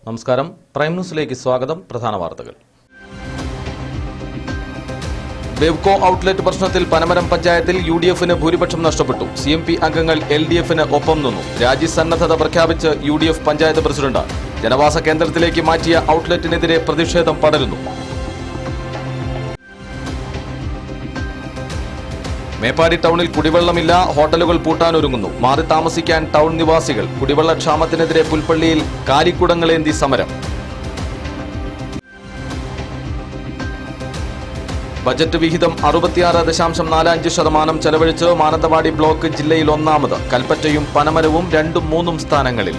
നമസ്കാരം. പ്രൈം ന്യൂസിലേക്ക് സ്വാഗതം. പ്രധാന വാർത്തകൾ. ബെവ്കോ ഔട്ട്ലെറ്റ് പ്രശ്നത്തിൽ പനമരം പഞ്ചായത്തിൽ യുഡിഎഫിന് ഭൂരിപക്ഷം നഷ്ടപ്പെട്ടു. സിഎംപി അംഗങ്ങൾ എൽഡിഎഫിന് ഒപ്പം നിന്നു. രാജ്യസന്നദ്ധത പ്രഖ്യാപിച്ച് യുഡിഎഫ് പഞ്ചായത്ത് പ്രസിഡന്റ്. ജനവാസ കേന്ദ്രത്തിലേക്ക് മാറ്റിയ ഔട്ട്ലെറ്റിനെതിരെ പ്രതിഷേധം പടരുന്നു. മേപ്പാടി ടൗണിൽ കുടിവെള്ളമില്ല, ഹോട്ടലുകൾ പൂട്ടാനൊരുങ്ങുന്നു. മാറി താമസിക്കാൻ ടൗൺ നിവാസികൾ. കുടിവെള്ളക്ഷാമത്തിനെതിരെ പുൽപ്പള്ളിയിൽ കാലിക്കുടങ്ങളേന്തി സമരം. ബജറ്റ് വിഹിതം 66.45% ചെലവഴിച്ച് മാനന്തവാടി ബ്ലോക്ക് ജില്ലയിൽ ഒന്നാമത്. കൽപ്പറ്റയും പനമരവും 2ഉം 3ഉം സ്ഥാനങ്ങളിൽ.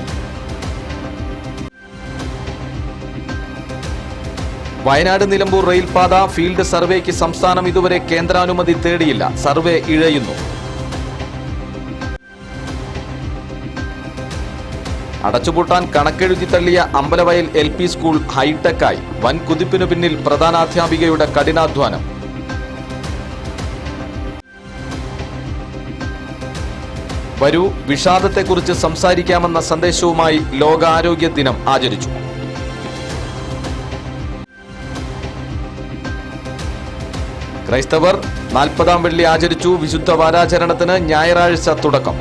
വയനാട് നിലമ്പൂർ റെയിൽപാത ഫീൽഡ് സർവേക്ക് സംസ്ഥാനം ഇതുവരെ കേന്ദ്രാനുമതി തേടിയില്ല. സർവേ ഇഴയുന്നു. അടച്ചുപൂട്ടാൻ കണക്കെഴുതി തള്ളിയ അമ്പലവയൽ LP സ്കൂൾ ഹൈടെക്കായി. വൻ കുതിപ്പിനു പിന്നിൽ പ്രധാനാധ്യാപികയുടെ കഠിനാധ്വാനം. വരൂ, വിഷാദത്തെക്കുറിച്ച് സംസാരിക്കാമെന്ന സന്ദേശവുമായി ലോകാരോഗ്യ ദിനം ആചരിച്ചു. ക്രൈസ്തവർ 40-ാം വെള്ളി ആചരിച്ചു. വിശുദ്ധ വാരാചരണത്തിന് ഞായറാഴ്ച തുടക്കം.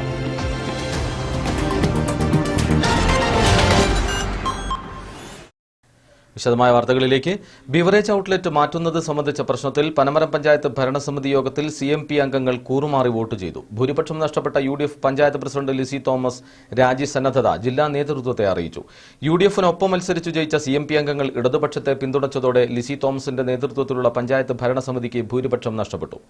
വിശദമായ വാർത്തകളിലേക്ക്. ബിവറേജ് ഔട്ട്ലെറ്റ് മാറ്റുന്നത് സംബന്ധിച്ച പ്രശ്നത്തിൽ പനമരം പഞ്ചായത്ത് ഭരണസമിതി യോഗത്തിൽ CMP അംഗങ്ങൾ കൂറുമാറി വോട്ട് ചെയ്തു. ഭൂരിപക്ഷം നഷ്ടപ്പെട്ട UDF പഞ്ചായത്ത് പ്രസിഡന്റ് ലിസി തോമസ് രാജ്യസന്നദ്ധത ജില്ലാ നേതൃത്വത്തെ അറിയിച്ചു. UDFനൊപ്പം മത്സരിച്ചു ജയിച്ച CMP അംഗങ്ങൾ ഇടതുപക്ഷത്തെ പിന്തുണച്ചതോടെ ലിസി തോമസിന്റെ നേതൃത്വത്തിലുള്ള പഞ്ചായത്ത് ഭരണസമിതിക്ക് ഭൂരിപക്ഷം നഷ്ടപ്പെട്ടു.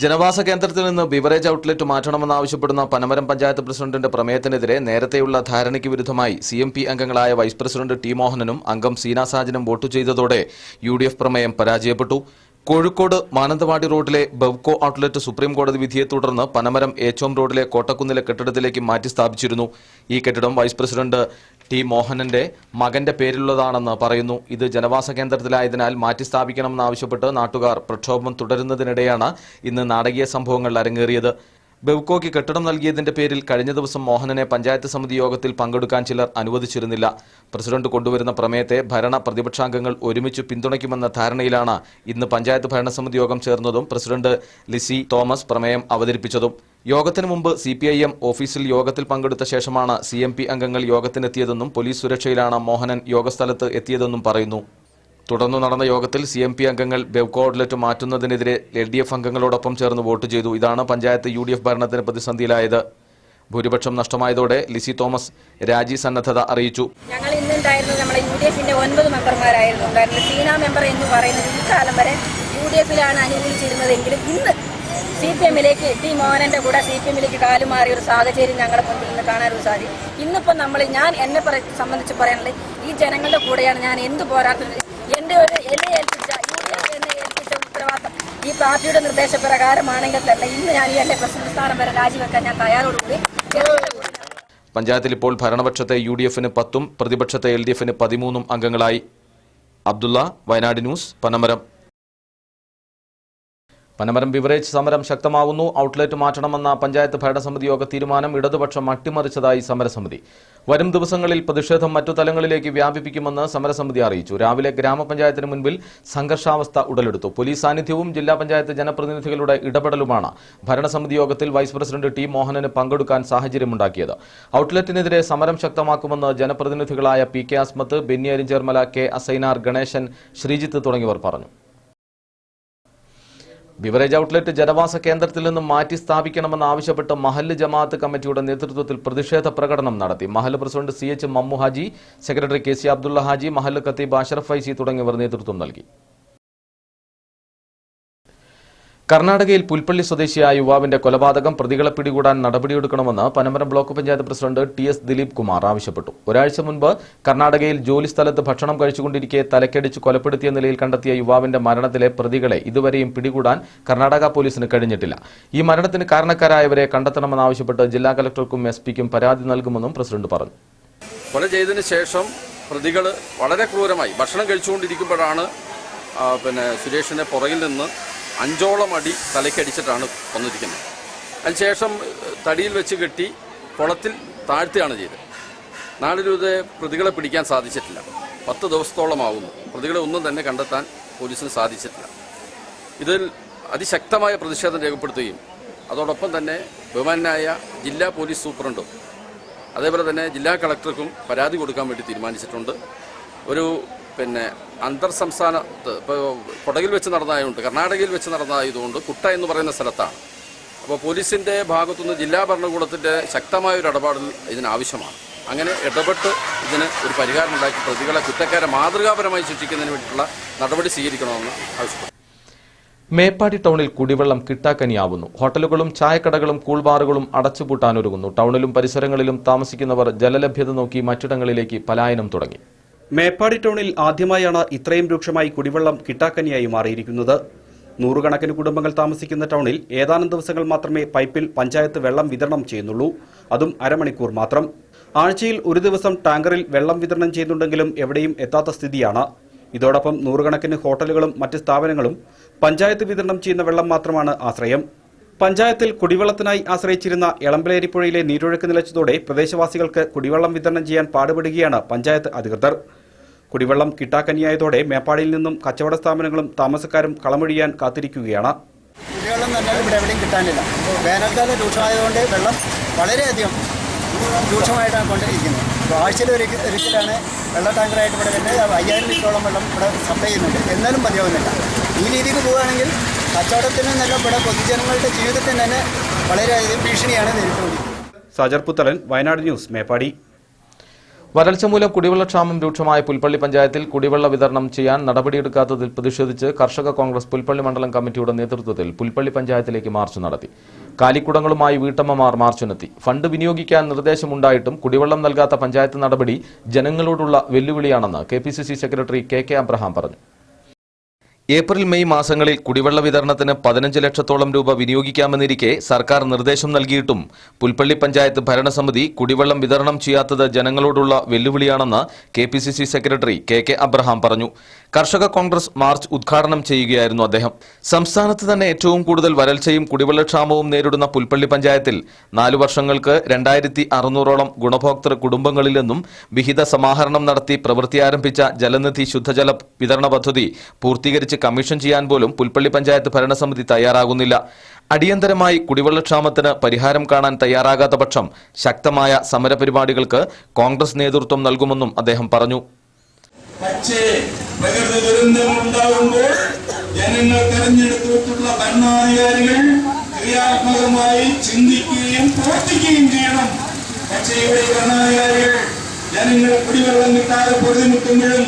ജനവാസ കേന്ദ്രത്തിൽ നിന്ന് ബിവറേജ് ഔട്ട്ലെറ്റ് മാറ്റണമെന്നാവശ്യപ്പെടുന്ന പനമരം പഞ്ചായത്ത് പ്രസിഡന്റിന്റെ പ്രമേയത്തിനെതിരെ നേരത്തെയുള്ള ധാരണയ്ക്ക് വിരുദ്ധമായി CMP അംഗങ്ങളായ വൈസ് പ്രസിഡന്റ് T മോഹനനും അംഗം സീന സാജനും വോട്ട് ചെയ്തതോടെ UDF പ്രമേയം പരാജയപ്പെട്ടു. കോഴിക്കോട് മാനന്തവാടി റോഡിലെ ബെവ്കോ ഔട്ട്ലെറ്റ് സുപ്രീം കോടതി വിധിയെ തുടർന്ന് പനമരം ഏച്ചോം റോഡിലെ കോട്ടക്കുന്നിലെ കെട്ടിടത്തിലേക്ക് മാറ്റി സ്ഥാപിച്ചിരുന്നു. ഈ കെട്ടിടം വൈസ് പ്രസിഡന്റ് T മോഹനന്റെ മകന്റെ പേരിലുള്ളതാണെന്ന് പറയുന്നു. ഇത് ജനവാസ കേന്ദ്രത്തിലായതിനാൽ മാറ്റി സ്ഥാപിക്കണമെന്നാവശ്യപ്പെട്ട് നാട്ടുകാർ പ്രക്ഷോഭം തുടരുന്നതിനിടെയാണ് ഇന്ന് നാടകീയ സംഭവങ്ങൾ അരങ്ങേറിയത്. ബെവ്കോയ്ക്ക് കെട്ടിടം നൽകിയതിന്റെ പേരിൽ കഴിഞ്ഞ ദിവസം മോഹനനെ പഞ്ചായത്ത് സമിതി യോഗത്തിൽ പങ്കെടുക്കാൻ ചിലർ അനുവദിച്ചിരുന്നില്ല. പ്രസിഡന്റ് കൊണ്ടുവരുന്ന പ്രമേയത്തെ ഭരണ പ്രതിപക്ഷാംഗങ്ങൾ ഒരുമിച്ച് പിന്തുണയ്ക്കുമെന്ന ധാരണയിലാണ് ഇന്ന് പഞ്ചായത്ത് ഭരണസമിതി യോഗം ചേർന്നതും പ്രസിഡന്റ് ലിസി തോമസ് പ്രമേയം അവതരിപ്പിച്ചതും. യോഗത്തിന് മുമ്പ് CPIM ഓഫീസിൽ യോഗത്തിൽ പങ്കെടുത്ത ശേഷമാണ് CMP അംഗങ്ങൾ യോഗത്തിനെത്തിയതെന്നും പോലീസ് സുരക്ഷയിലാണ് മോഹനൻ യോഗസ്ഥലത്ത് എത്തിയതെന്നും പറയുന്നു. തുടർന്ന് നടന്ന യോഗത്തിൽ CMP അംഗങ്ങൾ ബെവ്കോ ഔട്ട്ലെറ്റ് മാറ്റുന്നതിനെതിരെ LDF അംഗങ്ങളോടൊപ്പം ചേർന്ന് വോട്ട് ചെയ്തു. ഇതാണ് പഞ്ചായത്ത് UDF ഭരണത്തിന് പ്രതിസന്ധിയിലായത്. ഭൂരിപക്ഷം നഷ്ടമായതോടെ ലിസി തോമസ് രാജ്യസന്നദ്ധത അറിയിച്ചു. ഞങ്ങൾ ഇന്നുണ്ടായിരുന്നു നമ്മുടെ UDFന്റെ 9 മെമ്പർമാരായിരുന്നു ഉണ്ടായിരുന്നത്. സീന മെമ്പർ എന്ന് പറയുന്നത് ഈ കാലം വരെ UDFലാണ് അനുകൂലിച്ചിരുന്നതെങ്കിലും ഇന്ന് CPMലേക്ക് T മോഹനന്റെ കൂടെ CPMലേക്ക് കാലുമാറിയ ഒരു സാഹചര്യം ഞങ്ങളെ മുൻപിൽ നിന്ന് കാണാനൊരു സാധിക്കും. ഇന്നിപ്പോൾ എന്നെ സംബന്ധിച്ച് പറയാനുള്ളത് ഈ ജനങ്ങളുടെ കൂടെയാണ് ഞാൻ എന്ത് പോരാത്തത്. എൻ്റെ ഒരു എന്നെ ഏൽപ്പിച്ച UDF എന്നെ ഏൽപ്പിച്ച ഉത്തരവാദിത്തം ഈ പാർട്ടിയുടെ നിർദ്ദേശപ്രകാരമാണെങ്കിൽ തന്നെ ഇന്ന് ഞാൻ എൻ്റെ പ്രസിഡന്റ് സ്ഥാനം വരെ രാജിവെക്കാൻ ഞാൻ തയ്യാറോടുകൂടി. പഞ്ചായത്തിൽ ഇപ്പോൾ ഭരണപക്ഷത്തെ UDFന് 10ഉം പ്രതിപക്ഷത്തെ LDFന് 13ഉം അംഗങ്ങളായി. അബ്ദുള്ള, വയനാട് ന്യൂസ്, പനമരം. പനമരം ബിവറേജ് സമരം ശക്തമാവുന്നു. ഔട്ട്ലെറ്റ് മാറ്റണമെന്ന പഞ്ചായത്ത് ഭരണസമിതി യോഗ തീരുമാനം ഇടതുപക്ഷം അട്ടിമറിച്ചതായി സമരസമിതി. വരും ദിവസങ്ങളിൽ പ്രതിഷേധം മറ്റു തലങ്ങളിലേക്ക് വ്യാപിപ്പിക്കുമെന്ന് സമരസമിതി അറിയിച്ചു. രാവിലെ ഗ്രാമപഞ്ചായത്തിന് മുൻപിൽ സംഘർഷാവസ്ഥ ഉടലെടുത്തു. പോലീസ് സാന്നിധ്യവും ജില്ലാ പഞ്ചായത്ത് ജനപ്രതിനിധികളുടെ ഇടപെടലുമാണ് ഭരണസമിതി യോഗത്തിൽ വൈസ് പ്രസിഡന്റ് T മോഹനന് പങ്കെടുക്കാൻ സാഹചര്യമുണ്ടാക്കിയത്. ഔട്ട്ലെറ്റിനെതിരെ സമരം ശക്തമാക്കുമെന്ന് ജനപ്രതിനിധികളായ PK അസ്മത്ത്, ബെന്നി അരിഞ്ചേർമല, K അസൈനാർ, ഗണേശൻ, ശ്രീജിത്ത് തുടങ്ങിയവർ പറഞ്ഞു. ബിവറേജ് ഔട്ട്ലെറ്റ് ജനവാസ കേന്ദ്രത്തിൽ നിന്നും മാറ്റി സ്ഥാപിക്കണമെന്നാവശ്യപ്പെട്ട് മഹല്ല് ജമാഅത്ത് കമ്മിറ്റിയുടെ നേതൃത്വത്തിൽ പ്രതിഷേധ പ്രകടനം നടത്തി. മഹല്ല് president CH Mammu Haji, secretary KC Abdulla Haji, മഹല്ല് ഖത്തീബ് അഷറഫ് ഫൈസി തുടങ്ങിയവർ നേതൃത്വം നൽകി. കർണാടകയിൽ പുൽപ്പള്ളി സ്വദേശിയായ യുവാവിന്റെ കൊലപാതകം പ്രതികളെ പിടികൂടാൻ നടപടിയെടുക്കണമെന്ന് Panamaram block panchayat president TS Dileep Kumar ആവശ്യപ്പെട്ടു. ഒരാഴ്ച മുൻപ് കർണാടകയിൽ ജോലിസ്ഥലത്ത് ഭക്ഷണം കഴിച്ചുകൊണ്ടിരിക്കെ തലക്കടിച്ച് കൊലപ്പെടുത്തിയ നിലയിൽ കണ്ടെത്തിയ യുവാവിന്റെ മരണത്തിലെ പ്രതികളെ ഇതുവരെയും പിടികൂടാൻ കർണാടക പോലീസിന് കഴിഞ്ഞിട്ടില്ല. ഈ മരണത്തിന് കാരണക്കാരായവരെ കണ്ടെത്തണമെന്നാവശ്യപ്പെട്ട് ജില്ലാ കലക്ടർക്കും SP-ക്കും പരാതി നൽകുമെന്നും പ്രസിഡന്റ് പറഞ്ഞു. കൊല ചെയ്തതിന് ശേഷം പ്രതികൾ വളരെ ക്രൂരമായി ഭക്ഷണം കഴിച്ചുകൊണ്ടിരിക്കുമ്പോഴാണ് സുരേഷിനെ പുറകിൽ നിന്ന് 5ഓളം അടി തലയ്ക്കടിച്ചിട്ടാണ് കൊന്നിരിക്കുന്നത്. അതിനുശേഷം തടിയിൽ വെച്ച് കെട്ടി കുളത്തിൽ താഴ്ത്തുകയാണ് ചെയ്തത്. നാളിലൂടെ പ്രതികളെ പിടിക്കാൻ സാധിച്ചിട്ടില്ല. 10 ദിവസത്തോളമാവുന്നു. പ്രതികളെ ഒന്നും തന്നെ കണ്ടെത്താൻ പോലീസിന് സാധിച്ചിട്ടില്ല. ഇതിൽ അതിശക്തമായ പ്രതിഷേധം രേഖപ്പെടുത്തുകയും അതോടൊപ്പം തന്നെ ബഹുമാനായ ജില്ലാ പോലീസ് സൂപ്രണ്ടും അതേപോലെ തന്നെ ജില്ലാ കളക്ടർക്കും പരാതി കൊടുക്കാൻ വേണ്ടി തീരുമാനിച്ചിട്ടുണ്ട്. ഒരു അന്തർ സംസ്ഥാനത്ത് ഇപ്പോൾ കൊടകിൽ വെച്ച് നടന്നതായതുകൊണ്ട്, കർണാടകയിൽ വെച്ച് നടന്നതായതുകൊണ്ട് കുട്ട എന്ന് പറയുന്ന സ്ഥലത്താണ്. അപ്പോൾ പോലീസിൻ്റെ ഭാഗത്തുനിന്ന് ജില്ലാ ഭരണകൂടത്തിൻ്റെ ശക്തമായൊരു ഇടപാട് ഇതിനാവശ്യമാണ്. അങ്ങനെ ഇടപെട്ട് ഇതിന് ഒരു പരിഹാരം ഉണ്ടാക്കി പ്രതികളെ കുറ്റക്കാരെ മാതൃകാപരമായി ശിക്ഷിക്കുന്നതിന് വേണ്ടിയിട്ടുള്ള നടപടി സ്വീകരിക്കണമെന്ന് ആവശ്യപ്പെട്ടു. മേപ്പാടി ടൗണിൽ കുടിവെള്ളം കിട്ടാക്കനിയാവുന്നു. ഹോട്ടലുകളും ചായക്കടകളും കൂൾബാറുകളും അടച്ചുപൂട്ടാനൊരുങ്ങുന്നു. ടൗണിലും പരിസരങ്ങളിലും താമസിക്കുന്നവർ ജലലഭ്യത നോക്കി മറ്റിടങ്ങളിലേക്ക് പലായനം തുടങ്ങി. മേപ്പാടി ടൗണിൽ ആദ്യമായാണ് ഇത്രയും രൂക്ഷമായി കുടിവെള്ളം കിട്ടാക്കനിയായി മാറിയിരിക്കുന്നത്. നൂറുകണക്കിന് കുടുംബങ്ങൾ താമസിക്കുന്ന ടൗണിൽ ഏതാനും ദിവസങ്ങൾ മാത്രമേ പൈപ്പിൽ പഞ്ചായത്ത് വെള്ളം വിതരണം ചെയ്യുന്നുള്ളൂ. അതും അരമണിക്കൂർ മാത്രം. ആഴ്ചയിൽ ഒരു ദിവസം ടാങ്കറിൽ വെള്ളം വിതരണം ചെയ്യുന്നുണ്ടെങ്കിലും എവിടെയും എത്താത്ത സ്ഥിതിയാണ്. ഇതോടൊപ്പം നൂറുകണക്കിന് ഹോട്ടലുകളും മറ്റ് സ്ഥാപനങ്ങളും പഞ്ചായത്ത് വിതരണം ചെയ്യുന്ന വെള്ളം മാത്രമാണ് ആശ്രയം. പഞ്ചായത്തിൽ കുടിവെള്ളത്തിനായി ആശ്രയിച്ചിരുന്ന എളമ്പലേരിപ്പുഴയിലെ നീരൊഴുക്ക് നിലച്ചതോടെ പ്രദേശവാസികൾക്ക് കുടിവെള്ളം വിതരണം ചെയ്യാൻ പാടുപെടുകയാണ് പഞ്ചായത്ത് അധികൃതർ. കുടിവെള്ളം കിട്ടാക്കനിയായതോടെ മേപ്പാടിയിൽ നിന്നും കച്ചവട സ്ഥാപനങ്ങളും താമസക്കാരും കളമൊഴിയാൻ കാത്തിരിക്കുകയാണ്. കുടിവെള്ളം തന്നെ ഇവിടെ എവിടെയും കിട്ടാനില്ല. വേനൽക്കാലം രൂക്ഷമായതുകൊണ്ട് വെള്ളം വളരെയധികം രൂക്ഷമായിട്ടാണ് കൊണ്ടിരിക്കുന്നത്. അപ്പോൾ ആഴ്ചയിൽ ഒരിക്കലാണ് വെള്ള ടാങ്കറായിട്ട് ഇവിടെ വരുന്നത്. 5000 ലിറ്ററോളം വെള്ളം ഇവിടെ സപ്ലൈ ചെയ്യുന്നുണ്ട്. എന്നാലും മതിയാവുന്നില്ല. ഈ രീതിക്ക് പോവുകയാണെങ്കിൽ കച്ചവടത്തിന് നല്ല ഇവിടെ പൊതുജനങ്ങളുടെ ജീവിതത്തിന് തന്നെ വളരെയധികം ഭീഷണിയാണ് നേരിട്ടുകൊണ്ടിരിക്കുന്നത്. സാജർ പുത്തലൻ, വയനാട് ന്യൂസ്, മേപ്പാടി. വരൾച്ച മൂലം കുടിവെള്ളക്ഷാമം രൂക്ഷമായ പുൽപ്പള്ളി പഞ്ചായത്തിൽ കുടിവെള്ള വിതരണം ചെയ്യാൻ നടപടിയെടുക്കാത്തതിൽ പ്രതിഷേധിച്ച് കർഷക കോൺഗ്രസ് പുൽപ്പള്ളി മണ്ഡലം കമ്മിറ്റിയുടെ നേതൃത്വത്തിൽ പുൽപ്പള്ളി പഞ്ചായത്തിലേക്ക് മാർച്ച് നടത്തി. കാലിക്കുടങ്ങളുമായി വീട്ടമ്മമാർ മാർച്ചിനെത്തി. ഫണ്ട് വിനിയോഗിക്കാൻ നിർദ്ദേശമുണ്ടായിട്ടും കുടിവെള്ളം നൽകാത്ത പഞ്ചായത്ത് നടപടി ജനങ്ങളോടുള്ള വെല്ലുവിളിയാണെന്ന് KPCC സെക്രട്ടറി KK അബ്രഹാം പറഞ്ഞു. ഏപ്രിൽ മെയ് മാസങ്ങളിൽ കുടിവെള്ള വിതരണത്തിന് 15 ലക്ഷത്തോളം രൂപ വിനിയോഗിക്കാമെന്നിരിക്കെ സർക്കാർ നിർദ്ദേശം നൽകിയിട്ടും പുൽപ്പള്ളി പഞ്ചായത്ത് ഭരണസമിതി കുടിവെള്ളം വിതരണം ചെയ്യാത്തത് ജനങ്ങളോടുള്ള വെല്ലുവിളിയാണെന്ന് KPCC സെക്രട്ടറി KK അബ്രഹാം പറഞ്ഞു. കർഷക കോൺഗ്രസ് മാർച്ച് ഉദ്ഘാടനം ചെയ്യുകയായിരുന്നു അദ്ദേഹം. സംസ്ഥാനത്ത് തന്നെ ഏറ്റവും കൂടുതൽ വരൾച്ചയും കുടിവെള്ളക്ഷാമവും നേരിടുന്ന പുൽപ്പള്ളി പഞ്ചായത്തിൽ 4 വർഷങ്ങൾക്ക് 2600ഓളം ഗുണഭോക്തൃ കുടുംബങ്ങളിൽ നിന്നും വിഹിത സമാഹരണം നടത്തി പ്രവൃത്തി ആരംഭിച്ച ജലനിധി ശുദ്ധജല വിതരണ പദ്ധതി പൂർത്തീകരിച്ച് കമ്മീഷൻ ചെയ്യാൻ പോലും പുൽപ്പള്ളി പഞ്ചായത്ത് ഭരണസമിതി തയ്യാറാകുന്നില്ല. അടിയന്തരമായി കുടിവെള്ളക്ഷാമത്തിന് പരിഹാരം കാണാൻ തയ്യാറാകാത്ത പക്ഷം ശക്തമായ സമരപരിപാടികൾക്ക് കോൺഗ്രസ് നേതൃത്വം നൽകുമെന്നും അദ്ദേഹം പറഞ്ഞു. പക്ഷേ പ്രകൃതി ദുരന്തമുണ്ടാകുമ്പോൾ ജനങ്ങൾ തെരഞ്ഞെടുത്തിട്ടുള്ള ഭരണാധികാരികൾ ക്രിയാത്മകമായി ചിന്തിക്കുകയും പ്രവർത്തിക്കുകയും ചെയ്യണം. പക്ഷേ ഇവിടെ ഭരണാധികാരികൾ ജനങ്ങൾ കുടിവെള്ളം കിട്ടാതെ പൊറുതിമുട്ടുമ്പോഴും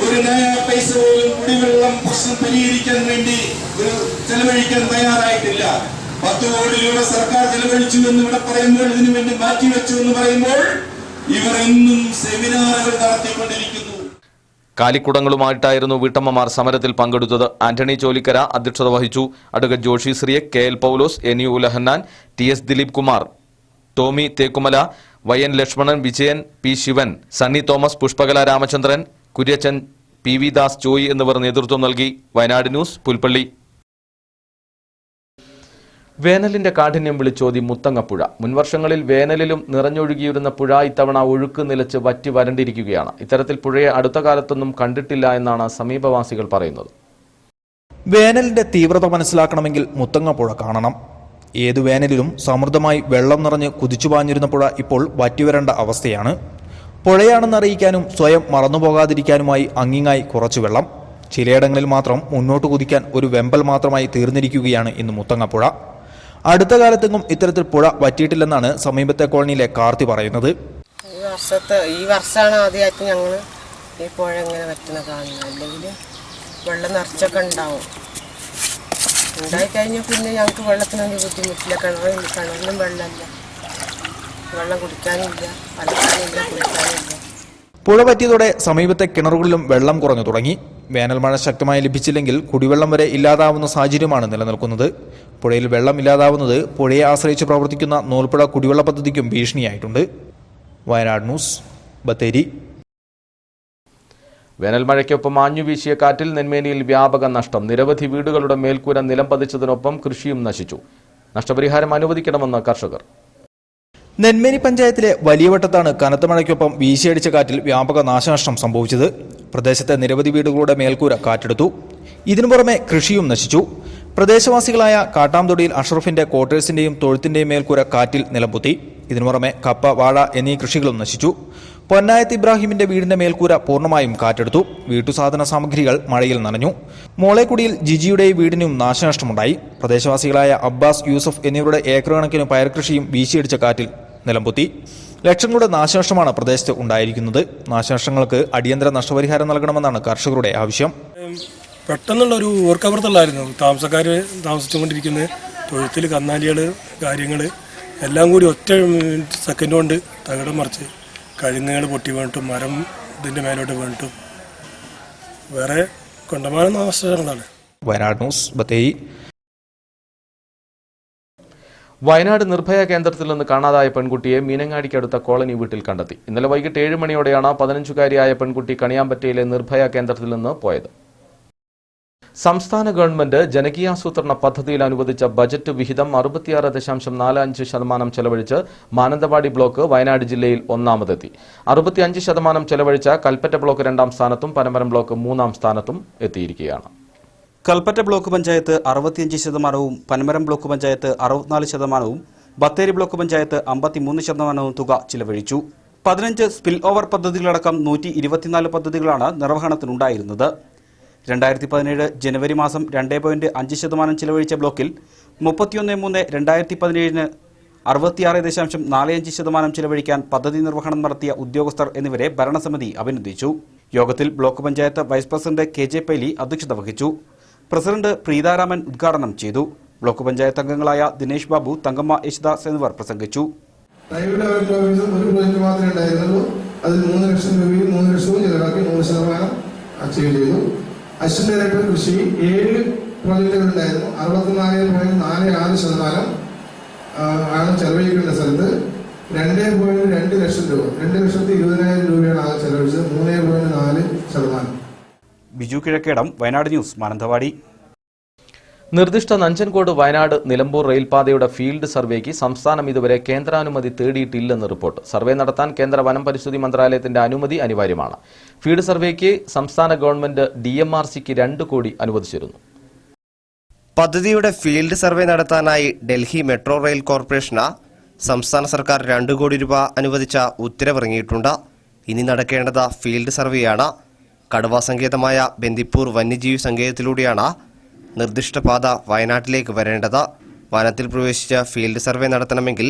ഒരു നയ പൈസ പോലും കുടിവെള്ളം പ്രശ്നം പരിഹരിക്കാൻ വേണ്ടി ചെലവഴിക്കാൻ തയ്യാറായിട്ടില്ല. 10 കോടി രൂപ സർക്കാർ ചെലവഴിച്ചു എന്ന് ഇവിടെ പറയുമ്പോൾ, ഇതിനു വേണ്ടി മാറ്റിവെച്ചു എന്ന് പറയുമ്പോൾ ഇവർ എന്നും സെമിനാറുകൾ നടത്തിക്കൊണ്ടിരിക്കുന്നു. കാലിക്കുടങ്ങളുമായിട്ടായിരുന്നു വീട്ടമ്മമാർ സമരത്തിൽ പങ്കെടുത്തത്. ആന്റണി ചോലിക്കര അധ്യക്ഷത വഹിച്ചു. Advocate Joshy Cyriac, KL Paulose, NU Ulahannan, TS Dileep Kumar, Tomy Thekkumala, YN Lakshmanan, Vijayan, P Sivan, Sunny Thomas, Pushpakala Ramachandran, Kuriachan, PV Das, Joy എന്നിവർ നേതൃത്വം നൽകി. വയനാട് ന്യൂസ്, പുൽപ്പള്ളി. വേനലിന്റെ കാഠിന്യം വിളിച്ചോതി മുത്തങ്ങപ്പുഴ. മുൻവർഷങ്ങളിൽ വേനലിലും നിറഞ്ഞൊഴുകിയിരുന്ന പുഴ ഇത്തവണ ഒഴുക്ക് നിലച്ച് വറ്റി വരണ്ടിരിക്കുകയാണ്. ഇത്തരത്തിൽ പുഴയെ അടുത്ത കാലത്തൊന്നും കണ്ടിട്ടില്ല എന്നാണ് സമീപവാസികൾ പറയുന്നത്. വേനലിന്റെ തീവ്രത മനസ്സിലാക്കണമെങ്കിൽ മുത്തങ്ങപ്പുഴ കാണണം. ഏതു വേനലിലും സമൃദ്ധമായി വെള്ളം നിറഞ്ഞ് കുതിച്ചുപാഞ്ഞിരുന്ന പുഴ ഇപ്പോൾ വറ്റിവരേണ്ട അവസ്ഥയാണ്. പുഴയാണെന്ന് അറിയിക്കാനും സ്വയം മറന്നുപോകാതിരിക്കാനുമായി അങ്ങിങ്ങായി കുറച്ചു വെള്ളം. ചിലയിടങ്ങളിൽ മാത്രം മുന്നോട്ട് കുതിക്കാൻ ഒരു വെമ്പൽ മാത്രമായി തീർന്നിരിക്കുകയാണ് ഇന്ന് മുത്തങ്ങപ്പുഴ. അടുത്ത കാലത്തെങ്ങും ഇത്തരത്തിൽ പുഴ വറ്റിയിട്ടില്ലെന്നാണ് സമീപത്തെ കോളനിയിലെ കാർത്തി പറയുന്നത്. ഈ വർഷമാണ് ആദ്യമായിട്ട് ഞങ്ങൾ ഈ പുഴ ഇങ്ങനെ വറ്റുന്ന കാണുന്നത്. അല്ലെങ്കിൽ വെള്ളം നിറച്ചൊക്കെ ഉണ്ടാവും. ഉണ്ടായിക്കഴിഞ്ഞാൽ പിന്നെ ഞങ്ങൾക്ക് വെള്ളത്തിനൊന്നും ബുദ്ധിമുട്ടില്ല. കിണറിലും വെള്ളമില്ല, വെള്ളം കുടിക്കാനില്ല, അലക്കാനില്ല, കുടിക്കാനില്ല. പുഴ പറ്റിയതോടെ സമീപത്തെ കിണറുകളിലും വെള്ളം കുറഞ്ഞു തുടങ്ങി. വേനൽ മഴ ശക്തമായി ലഭിച്ചില്ലെങ്കിൽ കുടിവെള്ളം വരെ ഇല്ലാതാവുന്ന സാഹചര്യമാണ് നിലനിൽക്കുന്നത്. പുഴയിൽ വെള്ളം ഇല്ലാതാവുന്നത് പുഴയെ ആശ്രയിച്ച് പ്രവർത്തിക്കുന്ന നൂൽപ്പുഴ കുടിവെള്ള പദ്ധതിക്കും ഭീഷണിയായിട്ടുണ്ട്. വയനാട് ന്യൂസ്, ബത്തേരി. വേനൽ മഴയ്ക്കൊപ്പം ആഞ്ഞുവീശിയ കാറ്റിൽ നെന്മേനിയിൽ വ്യാപക നഷ്ടം. നിരവധി വീടുകളുടെ മേൽക്കൂര നിലം പതിച്ചതിനൊപ്പം കൃഷിയും നശിച്ചു. നഷ്ടപരിഹാരം അനുവദിക്കണമെന്ന് കർഷകർ. നെന്മേനി പഞ്ചായത്തിലെ വലിയവട്ടത്താണ് കനത്ത മഴയ്ക്കൊപ്പം വീശിയടിച്ച കാറ്റിൽ വ്യാപക നാശനഷ്ടം സംഭവിച്ചത്. പ്രദേശത്തെ നിരവധി വീടുകളുടെ മേൽക്കൂര കാറ്റെടുത്തു. ഇതിനു പുറമെ കൃഷിയും നശിച്ചു. പ്രദേശവാസികളായ കാട്ടാംതൊടിയിൽ അഷ്റഫിന്റെ ക്വാർട്ടേഴ്സിന്റെയും തൊഴുത്തിന്റെയും മേൽക്കൂര കാറ്റിൽ നിലംപൊത്തി. ഇതിനു പുറമെ കപ്പ, വാഴ എന്നീ കൃഷികളും നശിച്ചു. പൊന്നായത്ത് ഇബ്രാഹിമിന്റെ വീടിന്റെ മേൽക്കൂര പൂർണ്ണമായും കാറ്റെടുത്തു. വീട്ടുസാധന സാമഗ്രികൾ മഴയിൽ നനഞ്ഞു. മോളേക്കുടിയിൽ ജിജിയുടെ വീടിനും നാശനഷ്ടമുണ്ടായി. പ്രദേശവാസികളായ അബ്ബാസ്, യൂസഫ് എന്നിവരുടെ ഏക്കർ കണക്കിന് പയർകൃഷിയും വീശിയടിച്ച കാറ്റിൽ നിലംപൊത്തി. ലക്ഷങ്ങളുടെ നാശനഷ്ടമാണ് പ്രദേശത്ത് ഉണ്ടായിരിക്കുന്നത്. നാശനഷ്ടങ്ങൾക്ക് അടിയന്തര നഷ്ടപരിഹാരം നൽകണമെന്നാണ് കർഷകരുടെ ആവശ്യം. പെട്ടെന്നുള്ള ഒരു ഓർക്കപ്പുറത്തുള്ളായിരുന്നു താമസക്കാർ താമസിച്ചുകൊണ്ടിരിക്കുന്ന തൊഴുത്തിൽ കന്നാലികൾ കാര്യങ്ങൾ എല്ലാം കൂടി ഒറ്റ സെക്കൻഡ് കൊണ്ട് തകിടം മറിച്ച് കഴുങ്ങുകൾ പൊട്ടി വീണിട്ടും മരം ഇതിൻ്റെ മേലോട്ട് വീണിട്ടും വേറെ കൊണ്ടമാനം നാശനഷ്ടങ്ങളാണ്. വയനാട് ന്യൂസ് ബത്തേരി. വയനാട് നിർഭയ കേന്ദ്രത്തിൽ നിന്ന് കാണാതായ പെൺകുട്ടിയെ മീനങ്ങാടിക്കടുത്ത കോളനി വീട്ടിൽ കണ്ടെത്തി. ഇന്നലെ വൈകിട്ട് 7 മണിയോടെയാണ് 15-കാരിയായ പെൺകുട്ടി കണിയാമ്പറ്റയിലെ നിർഭയ കേന്ദ്രത്തിൽ നിന്ന് പോയത്. സംസ്ഥാന ഗവൺമെന്റ് ജനകീയാസൂത്രണ പദ്ധതിയിൽ അനുവദിച്ച ബജറ്റ് വിഹിതം 66.45% ചെലവഴിച്ച് മാനന്തവാടി ബ്ലോക്ക് വയനാട് ജില്ലയിൽ ഒന്നാമതെത്തി. 65% ചെലവഴിച്ച കൽപ്പറ്റ ബ്ലോക്ക് 2ാം സ്ഥാനത്തും പനമരം ബ്ലോക്ക് 3ാം സ്ഥാനത്തും എത്തിയിരിക്കുകയാണ്. Kalpetta block panchayat 65%, Panamaram block panchayat 64%, Bathery block panchayat 53% തുക ചിലവഴിച്ചു. 15 സ്പിൽ ഓവർ പദ്ധതികളടക്കം 124 പദ്ധതികളാണ് നിർവഹണത്തിനുണ്ടായിരുന്നത്. 2017 ജനുവരി മാസം 2.5% ചിലവഴിച്ച ബ്ലോക്കിൽ 31/3/2017 66.45% ചിലവഴിക്കാൻ പദ്ധതി നിർവഹണം നടത്തിയ ഉദ്യോഗസ്ഥർ എന്നിവരെ ഭരണസമിതി അഭിനന്ദിച്ചു. യോഗത്തിൽ block panchayat vice president KJ Paily അധ്യക്ഷത വഹിച്ചു. പ്രസിഡന്റ് പ്രീതാരാമൻ ഉദ്ഘാടനം ചെയ്തു. ബ്ലോക്ക് പഞ്ചായത്ത് അംഗങ്ങളായ ദിനേശ് ബാബു, തങ്കമ്മ യേശുദാസ് എന്നിവർ പ്രസംഗിച്ചു. പ്രൈവറ്റ് ഡെവലപ്മെന്റ് ഓഫീസും ഒരു പ്രോജക്റ്റ് മാത്രമേ ഉണ്ടായിരുന്നുള്ളൂ. അതിൽ 3 ലക്ഷം രൂപയും 3 ലക്ഷവും ചെലവാക്കി 100% അച്ചീവ് ചെയ്തു. അസിസ്റ്റന്റ് ഡയറക്ടർ കൃഷി 7 പ്രോജക്റ്റുകൾ ഉണ്ടായിരുന്നു. 64.46% ആണ് ചെലവഴിക്കേണ്ട സ്ഥലത്ത് 2.2 ലക്ഷം രൂപ 2,20,000 രൂപയാണ് ആകെ ചെലവഴിച്ചത്. 3.4%. ബിജു കിഴക്കേടം, വയനാട് ന്യൂസ്, മാനന്തവാടി. നിർദ്ദിഷ്ട നഞ്ചൻകോട് വയനാട് നിലമ്പൂർ റെയിൽപാതയുടെ ഫീൽഡ് സർവേക്ക് സംസ്ഥാനം ഇതുവരെ കേന്ദ്രാനുമതി തേടിയിട്ടില്ലെന്ന് റിപ്പോർട്ട്. സർവേ നടത്താൻ കേന്ദ്ര വനം പരിസ്ഥിതി മന്ത്രാലയത്തിന്റെ അനുമതി അനിവാര്യമാണ്. ഫീൽഡ് സർവേക്ക് സംസ്ഥാന ഗവൺമെന്റ് DMRCക്ക് 2 കോടി അനുവദിച്ചിരുന്നു. പദ്ധതിയുടെ ഫീൽഡ് സർവേ നടത്താനായി ഡൽഹി മെട്രോ റെയിൽ കോർപ്പറേഷന് സംസ്ഥാന സർക്കാർ 2 കോടി രൂപ അനുവദിച്ച ഉത്തരവിറങ്ങിയിട്ടുണ്ട്. ഇനി നടക്കേണ്ടത് ഫീൽഡ് സർവേയാണ്. കടുവ സങ്കേതമായ ബന്ദിപ്പൂർ വന്യജീവി സങ്കേതത്തിലൂടെയാണ് നിർദ്ദിഷ്ട പാത വയനാട്ടിലേക്ക് വരേണ്ടത്. വനത്തിൽ പ്രവേശിച്ച് ഫീൽഡ് സർവേ നടത്തണമെങ്കിൽ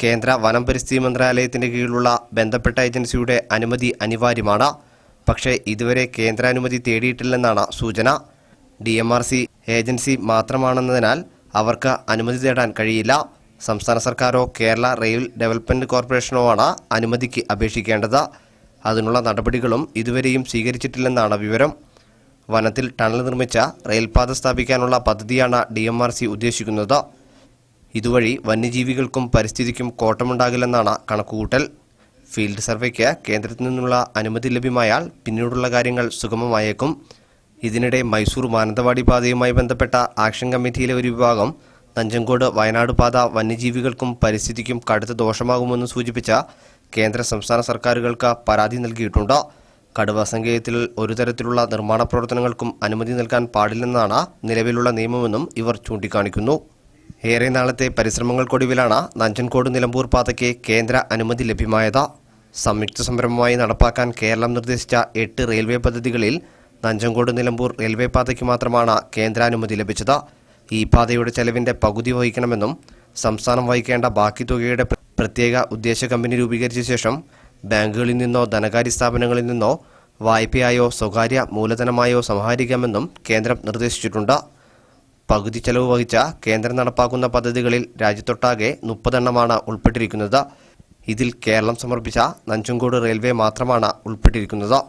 കേന്ദ്ര വനം പരിസ്ഥിതി മന്ത്രാലയത്തിന്റെ കീഴിലുള്ള ബന്ധപ്പെട്ട ഏജൻസിയുടെ അനുമതി അനിവാര്യമാണ്. പക്ഷേ ഇതുവരെ കേന്ദ്രാനുമതി തേടിയിട്ടില്ലെന്നാണ് സൂചന. DMRC ഏജൻസി മാത്രമാണെന്നതിനാൽ അവർക്ക് അനുമതി തേടാൻ കഴിയില്ല. സംസ്ഥാന സർക്കാരോ കേരള റെയിൽ ഡെവലപ്മെന്റ് കോർപ്പറേഷനോ ആണ് അനുമതിക്ക് അപേക്ഷിക്കേണ്ടത്. അതിനുള്ള നടപടികളും ഇതുവരെയും സ്വീകരിച്ചിട്ടില്ലെന്നാണ് വിവരം. വനത്തിൽ ടണൽ നിർമ്മിച്ച റെയിൽപാത സ്ഥാപിക്കാനുള്ള പദ്ധതിയാണ് DMRC ഉദ്ദേശിക്കുന്നത്. ഇതുവഴി വന്യജീവികൾക്കും പരിസ്ഥിതിക്കും കോട്ടമുണ്ടാകില്ലെന്നാണ് കണക്കുകൂട്ടൽ. ഫീൽഡ് സർവേക്ക് കേന്ദ്രത്തിൽ നിന്നുള്ള അനുമതി ലഭ്യമായാൽ പിന്നീടുള്ള കാര്യങ്ങൾ സുഗമമായേക്കും. ഇതിനിടെ മൈസൂർ മാനന്തവാടി പാതയുമായി ബന്ധപ്പെട്ട ആക്ഷൻ കമ്മിറ്റിയിലെ ഒരു വിഭാഗം നഞ്ചൻകോട് വയനാട് പാത വന്യജീവികൾക്കും പരിസ്ഥിതിക്കും കടുത്ത ദോഷമാകുമെന്ന് സൂചിപ്പിച്ച കേന്ദ്ര സംസ്ഥാന സർക്കാരുകൾക്ക് പരാതി നൽകിയിട്ടുണ്ട്. കടുവ സങ്കേതത്തിൽ ഒരു തരത്തിലുള്ള നിർമ്മാണ പ്രവർത്തനങ്ങൾക്കും അനുമതി നൽകാൻ പാടില്ലെന്നാണ് നിലവിലുള്ള നിയമമെന്നും ഇവർ ചൂണ്ടിക്കാണിക്കുന്നു. ഏറെ നാളത്തെ പരിശ്രമങ്ങൾക്കൊടുവിലാണ് നഞ്ചൻകോട് നിലമ്പൂർ പാതയ്ക്ക് കേന്ദ്ര അനുമതി ലഭ്യമായത്. സംയുക്ത സംരംഭമായി നടപ്പാക്കാൻ കേരളം നിർദ്ദേശിച്ച 8 റെയിൽവേ പദ്ധതികളിൽ നഞ്ചൻകോട് നിലമ്പൂർ റെയിൽവേ പാതയ്ക്ക് മാത്രമാണ് കേന്ദ്രാനുമതി ലഭിച്ചത്. ഈ പാതയുടെ ചെലവിന്റെ പകുതി വഹിക്കണമെന്നും സംസ്ഥാനം വഹിക്കേണ്ട ബാക്കി തുകയുടെ പ്രത്യേക ഉദ്ദേശ കമ്പനി രൂപീകരിച്ച ശേഷം ബാങ്കുകളിൽ നിന്നോ ധനകാര്യ സ്ഥാപനങ്ങളിൽ നിന്നോ വായ്പയായോ സ്വകാര്യ മൂലധനമായോ സമാഹരിക്കാമെന്നും കേന്ദ്രം നിർദ്ദേശിച്ചിട്ടുണ്ട്. പകുതി ചെലവ് വഹിച്ച കേന്ദ്രം നടപ്പാക്കുന്ന പദ്ധതികളിൽ രാജ്യത്തൊട്ടാകെ 30 എണ്ണമാണ് ഉൾപ്പെട്ടിരിക്കുന്നത്. ഇതിൽ കേരളം സമർപ്പിച്ച നഞ്ചൻകോട് റെയിൽവേ മാത്രമാണ് ഉൾപ്പെട്ടിരിക്കുന്നത്.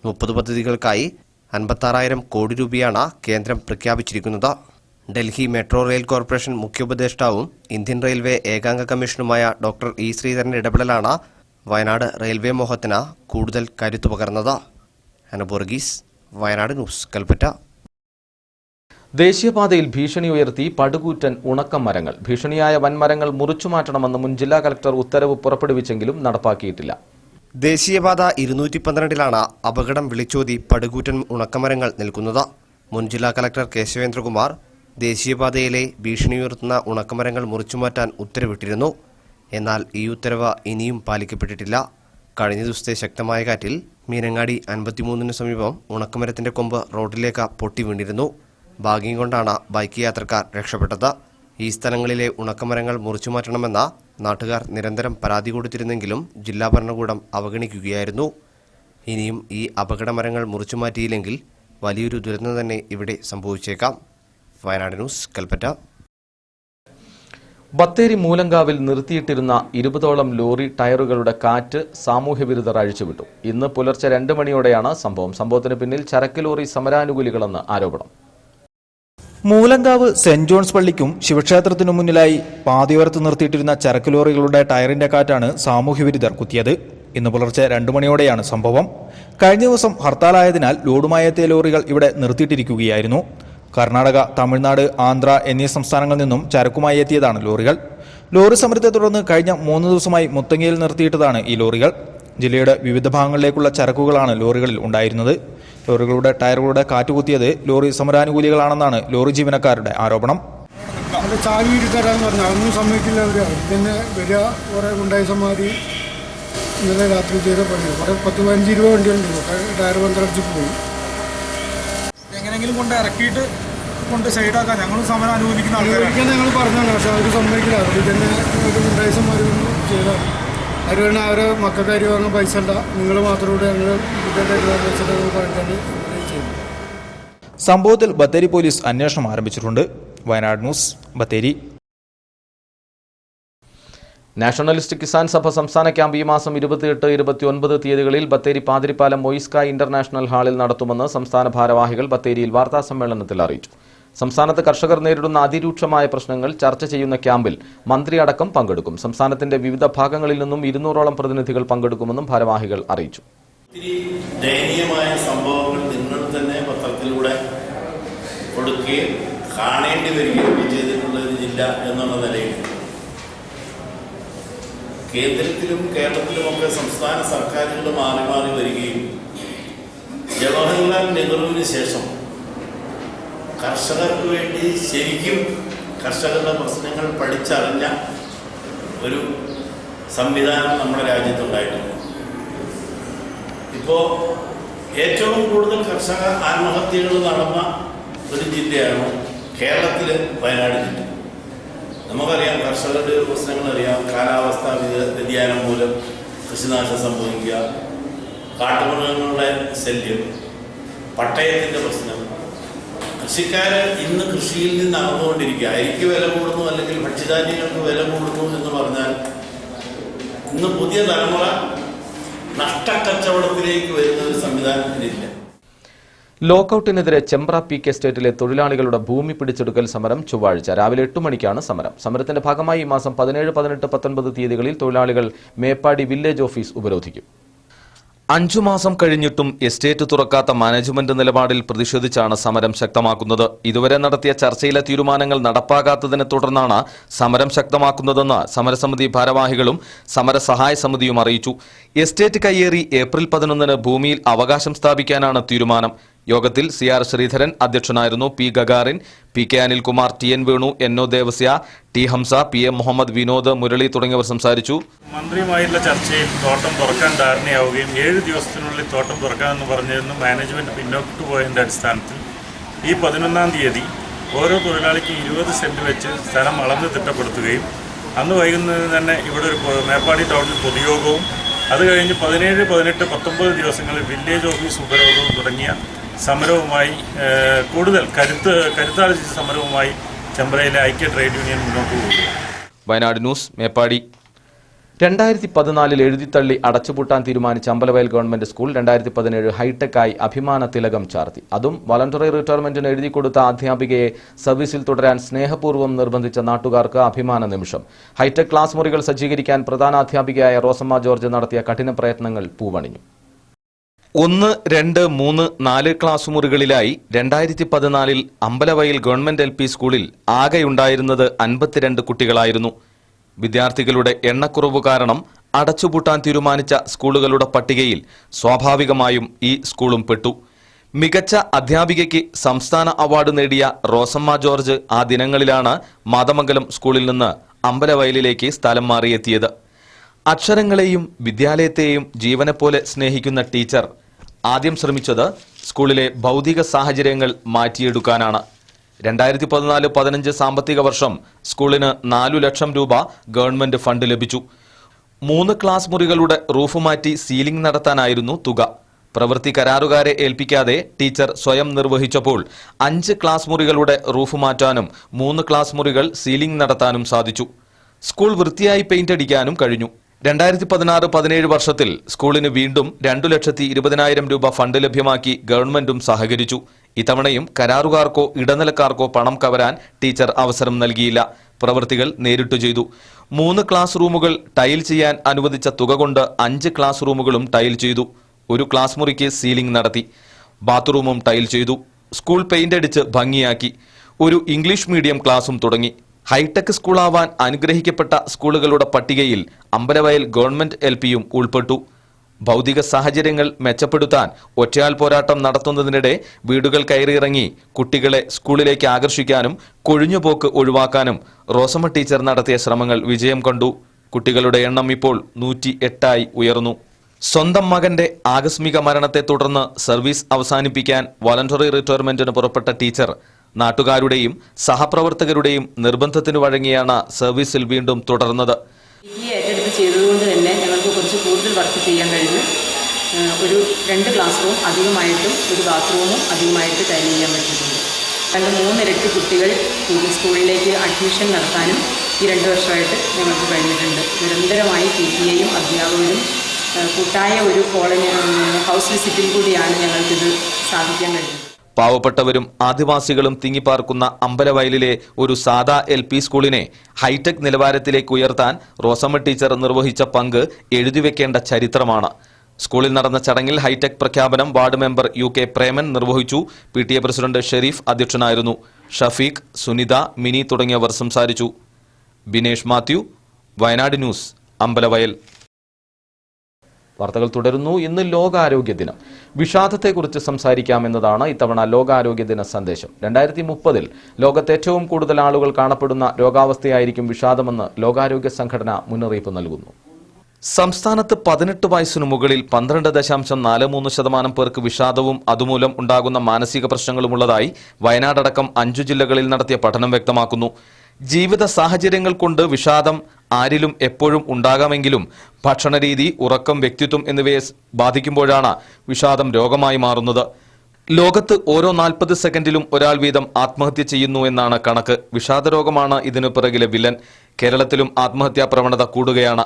30 പദ്ധതികൾക്കായി 56,000 കോടി രൂപയാണ് കേന്ദ്രം പ്രഖ്യാപിച്ചിരിക്കുന്നത്. ഡൽഹി മെട്രോ റെയിൽ കോർപ്പറേഷൻ മുഖ്യോപദേഷ്ടാവും ഇന്ത്യൻ റെയിൽവേ ഏകാംഗ കമ്മീഷനുമായ ഡോക്ടർ E. ശ്രീധരന്റെ ഇടപെടലാണ് വയനാട് റെയിൽവേ മോഹത്തിന് കൂടുതൽ കരുത്തു പകർന്നത്. അനബോർഗീസ്, വയനാട് ന്യൂസ്, കൽപ്പറ്റ. ദേശീയപാതയിൽ ഭീഷണി ഉയർത്തി പടുകൂറ്റൻ ഉണക്കം മരങ്ങൾ. ഭീഷണിയായ വൻമരങ്ങൾ മുറിച്ചുമാറ്റണമെന്ന് മുൻ ജില്ലാ കളക്ടർ ഉത്തരവ് പുറപ്പെടുവിച്ചെങ്കിലും നടപ്പാക്കിയിട്ടില്ല. ദേശീയപാത 212-ലാണ് അപകടം വിളിച്ചോതി പടുകൂറ്റൻ ഉണക്കമരങ്ങൾ നിൽക്കുന്നത്. മുൻ ജില്ലാ കളക്ടർ കേശവേന്ദ്രകുമാർ ദേശീയപാതയിലെ ഭീഷണി ഉയർത്തുന്ന ഉണക്കമരങ്ങൾ മുറിച്ചുമാറ്റാൻ ഉത്തരവിട്ടിരുന്നു. എന്നാൽ ഈ ഉത്തരവ് ഇനിയും പാലിക്കപ്പെട്ടിട്ടില്ല. കഴിഞ്ഞ ദിവസത്തെ ശക്തമായ കാറ്റിൽ മീനങ്ങാടി 53-ന് സമീപം ഉണക്കമരത്തിന്റെ കൊമ്പ് റോഡിലേക്ക് പൊട്ടി വീണിരുന്നു. ഭാഗ്യം കൊണ്ടാണ് ബൈക്ക് യാത്രക്കാർ രക്ഷപ്പെട്ടത്. ഈ സ്ഥലങ്ങളിലെ ഉണക്കമരങ്ങൾ മുറിച്ചുമാറ്റണമെന്ന നാട്ടുകാർ നിരന്തരം പരാതി കൊടുത്തിരുന്നെങ്കിലും ജില്ലാ ഭരണകൂടം അവഗണിക്കുകയായിരുന്നു. ഇനിയും ഈ അപകടമരങ്ങൾ മുറിച്ചുമാറ്റിയില്ലെങ്കിൽ വലിയൊരു ദുരന്തം തന്നെ ഇവിടെ സംഭവിച്ചേക്കാം. വയനാട് ന്യൂസ്, കൽപ്പറ്റ. ബത്തേരി മൂലങ്കാവിൽ നിർത്തിയിട്ടിരുന്ന 20ഓളം ലോറി ടയറുകളുടെ കാറ്റ് സാമൂഹ്യവിരുദ്ധർ അഴിച്ചുവിട്ടു. ഇന്ന് പുലർച്ചെ 2 മണിയോടെയാണ് സംഭവം. സംഭവത്തിന് പിന്നിൽ ചരക്ക് ലോറി സമരാനുകൂലികളെന്ന് ആരോപണം. മൂലങ്കാവ് സെന്റ് ജോൺസ് പള്ളിക്കും ശിവക്ഷേത്രത്തിനു മുന്നിലായി പാതയോരത്ത് നിർത്തിയിട്ടിരുന്ന ചരക്ക് ലോറികളുടെ ടയറിന്റെ കാറ്റാണ് സാമൂഹ്യവിരുദ്ധർ കുത്തിയത്. ഇന്ന് പുലർച്ചെ 2 മണിയോടെയാണ് സംഭവം. കഴിഞ്ഞ ദിവസം ഹർത്താലായതിനാൽ ലോഡുമായി എത്തിയ ലോറികൾ ഇവിടെ നിർത്തിയിട്ടിരിക്കുകയായിരുന്നു. കർണാടക, തമിഴ്നാട്, ആന്ധ്ര എന്നീ സംസ്ഥാനങ്ങളിൽ നിന്നും ചരക്കുമായി എത്തിയതാണ് ലോറികൾ. ലോറി സമരത്തെ തുടർന്ന് കഴിഞ്ഞ 3 ദിവസമായി മുത്തങ്ങയിൽ നിർത്തിയിട്ടതാണ് ഈ ലോറികൾ. ജില്ലയുടെ വിവിധ ഭാഗങ്ങളിലേക്കുള്ള ചരക്കുകളാണ് ലോറികളിൽ ഉണ്ടായിരുന്നത്. ലോറികളുടെ ടയറുകളുടെ കാറ്റുകുത്തിയത് ലോറി സമരാനുകൂലികളാണെന്നാണ് ലോറി ജീവനക്കാരുടെ ആരോപണം. ചാവി തരാന്ന് പറഞ്ഞാൽ അതൊന്നും സമ്മതിക്കില്ല. അവർ പിന്നെ വരിക കുറേ ഗുണ്ടായിസന്മാർ ഇന്നലെ രാത്രി ചെയ്ത പണി. കുറേ 10-15-20 വണ്ടികളുണ്ട്. ടയർ പന്തടിച്ച് പോയി. എങ്ങനെയെങ്കിലും കൊണ്ട് ഇറക്കിയിട്ട് കൊണ്ട് സൈഡാക്കാൻ ഞങ്ങളും സമരം അനുകൂലിക്കുന്ന ആൾക്കാരാണ്. ഞങ്ങൾ പറഞ്ഞാണ്, പക്ഷെ അവർ സമ്മതിക്കില്ല. അവർ തന്നെ ഒരു ഗുണ്ടായിസന്മാർ ചെയ്താണ്. അവർ വേണം അവരെ മക്കൾക്കാർ പറഞ്ഞ പൈസ അല്ല, നിങ്ങൾ മാത്രമൂടെ ഞങ്ങൾ പറഞ്ഞിട്ടാണ് ചെയ്യുന്നത്. സംഭവത്തിൽ ബത്തേരി പോലീസ് അന്വേഷണം ആരംഭിച്ചിട്ടുണ്ട്. വയനാട് ന്യൂസ്, ബത്തേരി. നാഷണലിസ്റ്റ് കിസാൻ സഭ സംസ്ഥാന ക്യാമ്പ് ഈ മാസം 28, 29 തീയതികളിൽ ബത്തേരി പാതിരിപ്പാലം മൊയ്സ്കായ് ഇന്റർനാഷണൽ ഹാളിൽ നടത്തുമെന്ന് സംസ്ഥാന ഭാരവാഹികൾ ബത്തേരിയിൽ വാർത്താസമ്മേളനത്തിൽ അറിയിച്ചു. സംസ്ഥാനത്ത് കർഷകർ നേരിടുന്ന അതിരൂക്ഷമായ പ്രശ്നങ്ങൾ ചർച്ച ചെയ്യുന്ന ക്യാമ്പിൽ മന്ത്രി അടക്കം പങ്കെടുക്കും. സംസ്ഥാനത്തിന്റെ വിവിധ ഭാഗങ്ങളിൽ നിന്നും 200ഓളം പ്രതിനിധികൾ പങ്കെടുക്കുമെന്നും ഭാരവാഹികൾ അറിയിച്ചു. ദയനീയമായ സംഭവങ്ങൾ നിങ്ങൾ തന്നെ പത്രത്തിലൂടെ കൊടുക്കുകയും കാണേണ്ടി വരികയും ചെയ്തിട്ടുള്ള ഒരു ജില്ല എന്നുള്ള നിലയിൽ കേന്ദ്രത്തിലും കേരളത്തിലുമൊക്കെ സംസ്ഥാന സർക്കാരുകൾ മാറി മാറി വരികയും ജവഹർലാൽ നെഹ്റുവിന് ശേഷം കർഷകർക്ക് വേണ്ടി ശരിക്കും കർഷകരുടെ പ്രശ്നങ്ങൾ പഠിച്ചറിഞ്ഞ ഒരു സംവിധാനം നമ്മുടെ രാജ്യത്തുണ്ടായിട്ടുണ്ട്. ഇപ്പോൾ ഏറ്റവും കൂടുതൽ കർഷക ആത്മഹത്യകൾ നടന്ന ഒരു ജില്ലയാണ് കേരളത്തിലെ വയനാട് ജില്ല. നമുക്കറിയാം, കർഷകരുടെ പ്രശ്നങ്ങളറിയാം. കാലാവസ്ഥാ വ്യതിയാനം മൂലം കൃഷിനാശം സംഭവിക്കുക, കാട്ടുമൃഗങ്ങളുടെ ശല്യം, പട്ടയത്തിൻ്റെ പ്രശ്നം. കൃഷിക്കാർ ഇന്ന് കൃഷിയിൽ നിന്ന് അകന്നുകൊണ്ടിരിക്കുക. അരിക്ക് വില കൂടുന്നു, അല്ലെങ്കിൽ ഭക്ഷ്യധാന്യങ്ങൾക്ക് വില കൂടുന്നു എന്ന് പറഞ്ഞാൽ ഇന്ന് പുതിയ തലമുറ നഷ്ടക്കച്ചവടത്തിലേക്ക് വരുന്ന ഒരു സംവിധാനത്തിലില്ല. ലോക്കൌട്ടിനെതിരെ ചെമ്പ്ര പീക്ക് എസ്റ്റേറ്റിലെ തൊഴിലാളികളുടെ ഭൂമി പിടിച്ചെടുക്കൽ സമരം ചൊവ്വാഴ്ച രാവിലെ 8 മണിക്കാണ് സമരം. സമരത്തിന്റെ ഭാഗമായി ഈ മാസം 17, 18, 19 തീയതികളിൽ തൊഴിലാളികൾ മേപ്പാടി വില്ലേജ് ഓഫീസ് ഉപരോധിക്കും. 5 മാസം കഴിഞ്ഞിട്ടും എസ്റ്റേറ്റ് തുറക്കാത്ത മാനേജ്മെന്റ് നിലപാടിൽ പ്രതിഷേധിച്ചാണ് സമരം ശക്തമാക്കുന്നത്. ഇതുവരെ നടത്തിയ ചർച്ചയിലെ തീരുമാനങ്ങൾ നടപ്പാക്കാത്തതിനെ തുടർന്നാണ് സമരം ശക്തമാക്കുന്നതെന്ന് സമരസമിതി ഭാരവാഹികളും സമരസഹായ സമിതിയും അറിയിച്ചു. എസ്റ്റേറ്റ് കയ്യേറി ഏപ്രിൽ 11-ന് ഭൂമിയിൽ അവകാശം സ്ഥാപിക്കാനാണ് തീരുമാനം. യോഗത്തിൽ CR ശ്രീധരൻ അധ്യക്ഷനായിരുന്നു. P Gagarin, PK Anilkumar, TN Venu, NO Devasya, T Hamsa, PM Muhammad, Vinod, Murali തുടങ്ങിയവർ സംസാരിച്ചു. മന്ത്രിയുമായുള്ള ചർച്ചയിൽ തോട്ടം തുറക്കാൻ ധാരണയാവുകയും 7 ദിവസത്തിനുള്ളിൽ തോട്ടം തുറക്കാമെന്ന് പറഞ്ഞിരുന്നു. മാനേജ്മെന്റ് പിന്നോട്ട് പോയതിന്റെ അടിസ്ഥാനത്തിൽ ഈ 11-ാം തീയതി ഓരോ തൊഴിലാളിക്കും 20 സെന്റ് വെച്ച് സ്ഥലം അളന്ന് തിട്ടപ്പെടുത്തുകയും അന്ന് വൈകുന്നതിന് തന്നെ ഇവിടെ ഒരു മേപ്പാടി ടൗണിൽ പൊതുയോഗവും അത് കഴിഞ്ഞ് 17, 18, 19 ദിവസങ്ങളിൽ വില്ലേജ് ഓഫീസ് ഉപരോധവും തുടങ്ങിയ സമരവുമായി കൂടുതൽ കരുത്താർജിച്ച സമരവുമായി ചെമ്പ്രയിലെ ഐക്യ ട്രേഡ് യൂണിയൻ മുന്നോട്ട് പോകുന്നു. വയനാട് ന്യൂസ്, മേപ്പാടി. 2014 എഴുതിത്തള്ളി അടച്ചുപൂട്ടാൻ തീരുമാനിച്ച അമ്പലവയൽ ഗവൺമെന്റ് സ്കൂൾ 2017 ഹൈടെക്കായി അഭിമാന തിലകം ചാർത്തി. അതും വളണ്ടറി റിട്ടയർമെന്റിന് എഴുതിക്കൊടുത്ത അധ്യാപികയെ സർവീസിൽ തുടരാൻ സ്നേഹപൂർവ്വം നിർബന്ധിച്ച നാട്ടുകാർക്ക് അഭിമാന നിമിഷം. ഹൈടെക് ക്ലാസ് മുറികൾ സജ്ജീകരിക്കാൻ പ്രധാനാധ്യാപികയായ റോസമ്മ ജോർജ് നടത്തിയ കഠിന പ്രയത്നങ്ങൾ പൂവണിഞ്ഞു. 1, 2, 3, 4 ക്ലാസ് മുറികളിലായി 2014 അമ്പലവയൽ ഗവൺമെന്റ് LP സ്കൂളിൽ ആകെയുണ്ടായിരുന്നത് 52 കുട്ടികളായിരുന്നു. വിദ്യാർത്ഥികളുടെ എണ്ണക്കുറവ് കാരണം അടച്ചുപൂട്ടാൻ തീരുമാനിച്ച സ്കൂളുകളുടെ പട്ടികയിൽ സ്വാഭാവികമായും ഈ സ്കൂളും പെട്ടു. മികച്ച അധ്യാപികയ്ക്ക് സംസ്ഥാന അവാർഡ് നേടിയ റോസമ്മ ജോർജ് ആ ദിനങ്ങളിലാണ് മാതമംഗലം സ്കൂളിൽ നിന്ന് അമ്പലവയലിലേക്ക് സ്ഥലം മാറിയെത്തിയത്. അക്ഷരങ്ങളെയും വിദ്യാലയത്തെയും ജീവനെപ്പോലെ സ്നേഹിക്കുന്ന ടീച്ചർ ആദ്യം ശ്രമിച്ചത് സ്കൂളിലെ ഭൗതിക സാഹചര്യങ്ങൾ മാറ്റിയെടുക്കാനാണ്. 2014-15 സാമ്പത്തിക വർഷം സ്കൂളിന് 4 ലക്ഷം രൂപ ഗവൺമെന്റ് ഫണ്ട് ലഭിച്ചു. 3 ക്ലാസ് മുറികളുടെ റൂഫ് മാറ്റി സീലിംഗ് നടത്താനായിരുന്നു തുക. പ്രവൃത്തി കരാറുകാരെ ഏൽപ്പിക്കാതെ ടീച്ചർ സ്വയം നിർവഹിച്ചപ്പോൾ 5 ക്ലാസ് മുറികളുടെ റൂഫ് മാറ്റാനും 3 ക്ലാസ് മുറികൾ സീലിംഗ് നടത്താനും സാധിച്ചു. സ്കൂൾ വൃത്തിയായി പെയിന്റ് അടിക്കാനും കഴിഞ്ഞു. 2016-17 വർഷത്തിൽ സ്കൂളിന് വീണ്ടും 2,20,000 രൂപ ഫണ്ട് ലഭ്യമാക്കി ഗവൺമെന്റും സഹകരിച്ചു. ഇത്തവണയും കരാറുകാർക്കോ ഇടനിലക്കാർക്കോ പണം കവരാൻ ടീച്ചർ അവസരം നൽകിയില്ല. പ്രവൃത്തികൾ നേരിട്ടു ചെയ്തു. 3 ക്ലാസ് റൂമുകൾ ടൈൽ ചെയ്യാൻ അനുവദിച്ച തുക കൊണ്ട് 5 ക്ലാസ് റൂമുകളും ടൈൽ ചെയ്തു. 1 ക്ലാസ് മുറിക്ക് സീലിംഗ് നടത്തി. ബാത്റൂമും ടൈൽ ചെയ്തു. സ്കൂൾ പെയിന്റ് അടിച്ച് ഭംഗിയാക്കി. ഒരു ഇംഗ്ലീഷ് മീഡിയം ക്ലാസും തുടങ്ങി. ഹൈടെക് സ്കൂളാവാൻ അനുഗ്രഹിക്കപ്പെട്ട സ്കൂളുകളുടെ പട്ടികയിൽ അമ്പലവയൽ ഗവൺമെന്റ് LPയും ഉൾപ്പെട്ടു. ഭൗതിക സാഹചര്യങ്ങൾ മെച്ചപ്പെടുത്താൻ ഒറ്റയാൾ പോരാട്ടം നടത്തുന്നതിനിടെ വീടുകൾ കയറിയിറങ്ങി കുട്ടികളെ സ്കൂളിലേക്ക് ആകർഷിക്കാനും കൊഴിഞ്ഞുപോക്ക് ഒഴിവാക്കാനും റോസമ്മ ടീച്ചർ നടത്തിയ ശ്രമങ്ങൾ വിജയം കണ്ടു. കുട്ടികളുടെ എണ്ണം ഇപ്പോൾ 108 ഉയർന്നു. സ്വന്തം മകന്റെ ആകസ്മിക മരണത്തെ തുടർന്ന് സർവീസ് അവസാനിപ്പിക്കാൻ വോളണ്ടറി റിട്ടയർമെന്റിന് പുറപ്പെട്ട ടീച്ചർ നാട്ടുകാരുടെയും സഹപ്രവർത്തകരുടെയും നിർബന്ധത്തിനു വഴങ്ങിയാണ് സർവീസിൽ വീണ്ടും തുടർന്നത്. ഏറ്റെടുത്ത് ചെയ്തതുകൊണ്ട് തന്നെ ഞങ്ങൾക്ക് കുറച്ച് കൂടുതൽ വർക്ക് ചെയ്യാൻ കഴിഞ്ഞു. ഒരു 2 ക്ലാസ് റൂം അധികമായിട്ടും ഒരു ബാത്റൂമും അധികമായിട്ട് ടൈൽ ചെയ്യാൻ പറ്റിയിട്ടുണ്ട്. 2-3 ഇരട്ടി കുട്ടികൾ സ്കൂളിലേക്ക് അഡ്മിഷൻ നടത്താനും ഈ 2 വർഷമായിട്ട് ഞങ്ങൾക്ക് കഴിഞ്ഞിട്ടുണ്ട്. നിരന്തരമായി PTA-യും അധ്യാപകരും കൂട്ടായ ഒരു കോളനി ഹൗസ് വിസിറ്റിൽ കൂടിയാണ് ഞങ്ങൾക്കിത് സാധിക്കാൻ കഴിഞ്ഞത്. പാവപ്പെട്ടവരും ആദിവാസികളും തിങ്ങിപ്പാർക്കുന്ന അമ്പലവയലിലെ ഒരു സാധാ LP സ്കൂളിനെ ഹൈടെക് നിലവാരത്തിലേക്ക് ഉയർത്താൻ റോസമ്മ ടീച്ചർ നിർവഹിച്ച പങ്ക് എഴുതിവെക്കേണ്ട ചരിത്രമാണ്. സ്കൂളിൽ നടന്ന ചടങ്ങിൽ ഹൈടെക് പ്രഖ്യാപനം വാർഡ് മെമ്പർ UK പ്രേമൻ നിർവഹിച്ചു. PTA പ്രസിഡന്റ് ഷെരീഫ് അധ്യക്ഷനായിരുന്നു. ഷഫീഖ്, സുനിത, മിനി തുടങ്ങിയവർ സംസാരിച്ചു. ബിനേഷ് മാത്യു, വയനാട് ന്യൂസ്, അമ്പലവയൽ. വാർത്തകൾ തുടരുന്നു. ഇന്ന് ലോകാരോഗ്യ ദിനം. വിഷാദത്തെക്കുറിച്ച് സംസാരിക്കാമെന്നതാണ് ഇത്തവണ ലോകാരോഗ്യ ദിന സന്ദേശം. 2030 ലോകത്ത് ഏറ്റവും കൂടുതൽ ആളുകൾ കാണപ്പെടുന്ന രോഗാവസ്ഥയായിരിക്കും വിഷാദമെന്ന് ലോകാരോഗ്യ സംഘടന മുന്നറിയിപ്പ് നൽകുന്നു. സംസ്ഥാനത്ത് 18 വയസ്സിനു മുകളിൽ 12.43% പേർക്ക് വിഷാദവും അതുമൂലം ഉണ്ടാകുന്ന മാനസിക പ്രശ്നങ്ങളുമുള്ളതായി വയനാടടക്കം 5 ജില്ലകളിൽ നടത്തിയ പഠനം വ്യക്തമാക്കുന്നു. ജീവിത സാഹചര്യങ്ങൾ കൊണ്ട് വിഷാദം ആരിലും എപ്പോഴും ഉണ്ടാകാമെങ്കിലും ഭക്ഷണരീതി, ഉറക്കം, വ്യക്തിത്വം എന്നിവയെ ബാധിക്കുമ്പോഴാണ് വിഷാദം രോഗമായി മാറുന്നത്. ലോകത്ത് ഓരോ 40 സെക്കൻഡിലും ഒരാൾ വീതം ആത്മഹത്യ ചെയ്യുന്നു എന്നാണ് കണക്ക്. വിഷാദരോഗമാണ് ഇതിനു പിറകിലെ വില്ലൻ. കേരളത്തിലും ആത്മഹത്യാ പ്രവണത കൂടുകയാണ്.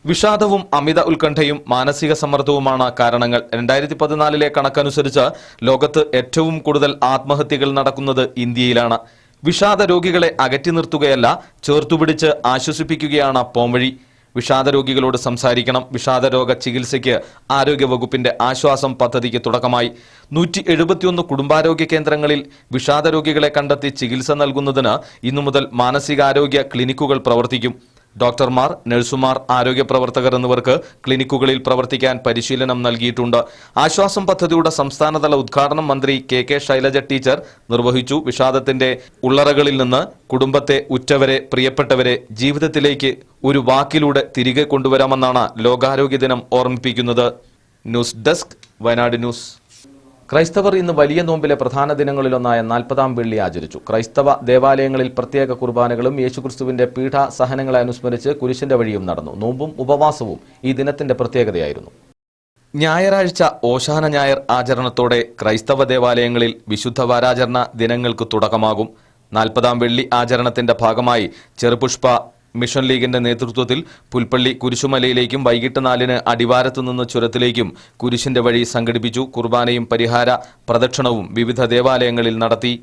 വിഷാദവും അമിത ഉത്കണ്ഠയും മാനസിക സമ്മർദ്ദവുമാണ് കാരണങ്ങൾ. 2014 കണക്കനുസരിച്ച് ലോകത്ത് ഏറ്റവും കൂടുതൽ ആത്മഹത്യകൾ നടക്കുന്നത് ഇന്ത്യയിലാണ്. വിഷാദ രോഗികളെ അകറ്റി നിർത്തുകയല്ല, ചേർത്തുപിടിച്ച് ആശ്വസിപ്പിക്കുകയാണ് പോംവഴി. വിഷാദ രോഗികളോട് സംസാരിക്കണം. വിഷാദരോഗ ചികിത്സയ്ക്ക് ആരോഗ്യവകുപ്പിന്റെ ആശ്വാസം പദ്ധതിക്ക് തുടക്കമായി. 171 കുടുംബാരോഗ്യ കേന്ദ്രങ്ങളിൽ വിഷാദ രോഗികളെ കണ്ടെത്തി ചികിത്സ നൽകുന്നതിന് ഇന്നു മുതൽ മാനസികാരോഗ്യ ക്ലിനിക്കുകൾ പ്രവർത്തിക്കും. ഡോക്ടർമാർ, നഴ്സുമാർ, ആരോഗ്യ പ്രവർത്തകർ എന്നിവർക്ക് ക്ലിനിക്കുകളിൽ പ്രവർത്തിക്കാൻ പരിശീലനം നൽകിയിട്ടുണ്ട്. ആശ്വാസം പദ്ധതിയുടെ സംസ്ഥാനതല ഉദ്ഘാടനം മന്ത്രി KK ശൈലജ ടീച്ചർ നിർവഹിച്ചു. വിഷാദത്തിന്റെ ഉള്ളറകളിൽ നിന്ന് കുടുംബത്തെ, ഉറ്റവരെ, പ്രിയപ്പെട്ടവരെ ജീവിതത്തിലേക്ക് ഒരു വാക്കിലൂടെ തിരികെ കൊണ്ടുവരാമെന്നാണ് ലോകാരോഗ്യ ദിനം ഓർമ്മിപ്പിക്കുന്നത്. News desk, Wayanad news. ക്രൈസ്തവർ ഇന്ന് വലിയ നോമ്പിലെ പ്രധാന ദിനങ്ങളിലൊന്നായ 40-ാം വെള്ളി ആചരിച്ചു. ക്രൈസ്തവ ദേവാലയങ്ങളിൽ പ്രത്യേക കുർബാനകളും യേശുക്രിസ്തുവിന്റെ പീഠാസഹനങ്ങളെ അനുസ്മരിച്ച് കുരിശിന്റെ വഴിയും നടന്നു. നോമ്പും ഉപവാസവും ഈ ദിനത്തിന്റെ പ്രത്യേകതയായിരുന്നു. ഞായറാഴ്ച ഓശാന ഞായർ ആചരണത്തോടെ ക്രൈസ്തവ ദേവാലയങ്ങളിൽ വിശുദ്ധ വാരാചരണ ദിനങ്ങൾക്ക് തുടക്കമാകും. 40-ാം വെള്ളി ആചരണത്തിന്റെ ഭാഗമായി ചെറുപുഷ്പ മിഷൻ ലീഗിന്റെ നേതൃത്വത്തിൽ പുൽപ്പള്ളി കുരിശുമലയിലേക്കും വൈകിട്ട് 4-ന് അടിവാരത്തു നിന്ന് ചുരത്തിലേക്കും കുരിശിന്റെ വഴി സംഘടിപ്പിച്ചു. കുർബാനയും പരിഹാര പ്രദക്ഷിണവും വിവിധ ദേവാലയങ്ങളിൽ നടത്തി.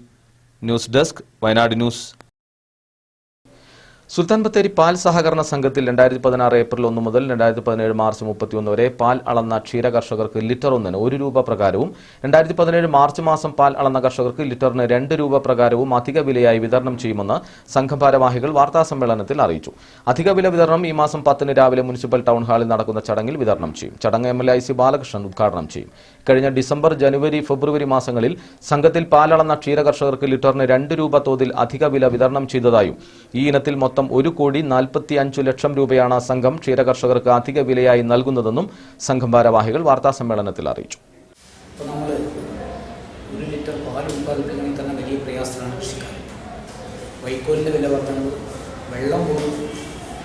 News desk, Wayanad news. Sultan Bathery പാൽ സഹകരണ സംഘത്തിൽ 2016 ഏപ്രിൽ 1 മുതൽ 2017 മാർച്ച് 31 വരെ പാൽ അളന്ന ക്ഷീര കർഷകർക്ക് ലിറ്റർ ഒന്നിന് ₹1 പ്രകാരവും 2017 മാർച്ച് മാസം പാൽ അളന്ന കർഷകർക്ക് ലിറ്ററിന് ₹2 പ്രകാരവും അധിക വിലയായി വിതരണം ചെയ്യുമെന്ന് സംഘം ഭാരവാഹികൾ വാർത്താസമ്മേളനത്തിൽ അറിയിച്ചു. അധിക വില വിതരണം ഈ മാസം 10 രാവിലെ മുനിസിപ്പൽ ടൗൺ ഹാളിൽ നടക്കുന്ന ചടങ്ങിൽ വിതരണം ചെയ്യും. ചടങ്ങ് MLA IC ബാലകൃഷ്ണൻ ഉദ്ഘാടനം ചെയ്യും. കഴിഞ്ഞ ഡിസംബർ, ജനുവരി, ഫെബ്രുവരി മാസങ്ങളിൽ സംഘത്തിൽ പാലളന്ന ക്ഷീര കർഷകർക്ക് ലിറ്ററിന് ₹2 തോതിൽ അധിക വില വിതരണം ചെയ്തതായും ഈ ഇനത്തിൽ മൊത്തം ₹1,45,00,000 സംഘം ക്ഷീരകർഷകർക്ക് അധിക വിലയായി നൽകുന്നതെന്നും സംഘം ഭാരവാഹികൾ വാർത്താസമ്മേളനത്തിൽ അറിയിച്ചു. നമ്മൾ 1 ലിറ്റർ പാൽ ഉത്പാദിപ്പിക്കണമെങ്കിൽ തന്നെ വലിയ പ്രയാസമാണ് കൃഷിക്കാർ. വൈക്കോലിൻ്റെ വില വർധനവ്, വെള്ളം പോലും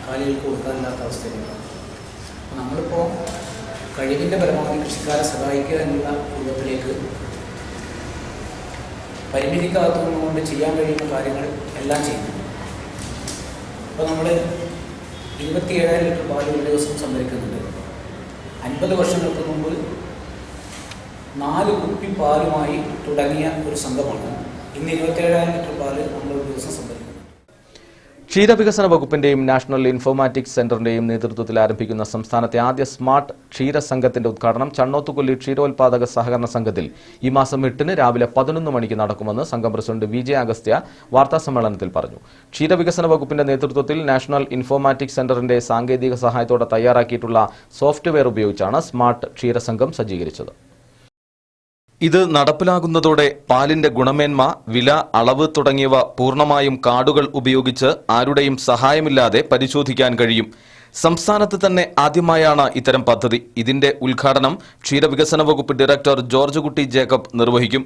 കാലികൾക്ക് കൊടുക്കാനില്ലാത്ത അവസ്ഥയിലാണ്. നമ്മളിപ്പോൾ കഴിവിൻ്റെ പരമാവധി കൃഷിക്കാരെ സഹായിക്കുക എന്നുള്ള രൂപത്തിലേക്ക് പരിമിതിക്കകത്തുകൊണ്ട് ചെയ്യാൻ കഴിയുന്ന കാര്യങ്ങൾ എല്ലാം ചെയ്യുന്നു. അപ്പോൾ നമ്മൾ 27,000 ലിറ്റർ പാൽ ഒരു ദിവസം സംഭരിക്കുന്നുണ്ട്. 50 വർഷങ്ങൾക്ക് മുമ്പ് 4 കുപ്പി പാലുമായി തുടങ്ങിയ ഒരു സംഘമാണ് ഇന്ന് 27,000 ലിറ്റർ പാല് നമ്മൾ ഒരു ദിവസം സംഭരിക്കുന്നത്. ക്ഷീരവികസന വകുപ്പിന്റെയും നാഷണൽ ഇൻഫോർമാറ്റിക്സ് സെന്ററിന്റെയും നേതൃത്വത്തിൽ ആരംഭിക്കുന്ന സംസ്ഥാനത്തെ ആദ്യ സ്മാർട്ട് ക്ഷീരസംഘത്തിന്റെ ഉദ്ഘാടനം ചണ്ണോത്തുകൊല്ലി ക്ഷീരോത്പാദക സഹകരണ സംഘത്തിൽ ഈ മാസം 8 രാവിലെ 11 മണിക്ക് നടക്കുമെന്ന് സംഘം പ്രസിഡന്റ് VJ അഗസ്ത്യ വാർത്താസമ്മേളനത്തിൽ പറഞ്ഞു. ക്ഷീരവികസന വകുപ്പിന്റെ നേതൃത്വത്തിൽ നാഷണൽ ഇൻഫോർമാറ്റിക്സ് സെന്ററിന്റെ സാങ്കേതിക സഹായത്തോടെ തയ്യാറാക്കിയിട്ടുള്ള സോഫ്റ്റ്വെയർ ഉപയോഗിച്ചാണ് സ്മാർട്ട് ക്ഷീരസംഘം സജ്ജീകരിച്ചത്. ഇത് നടപ്പിലാകുന്നതോടെ പാലിന്റെ ഗുണമേന്മ, വില, അളവ് തുടങ്ങിയവ പൂർണ്ണമായും കാർഡുകൾ ഉപയോഗിച്ച് ആരുടെയും സഹായമില്ലാതെ പരിശോധിക്കാൻ കഴിയും. സംസ്ഥാനത്ത് തന്നെ ആദ്യമായാണ് ഇത്തരം പദ്ധതി. ഇതിന്റെ ഉദ്ഘാടനം ക്ഷീരവികസന വകുപ്പ് ഡയറക്ടർ ജോർജ് കുട്ടി ജേക്കബ് നിർവഹിക്കും.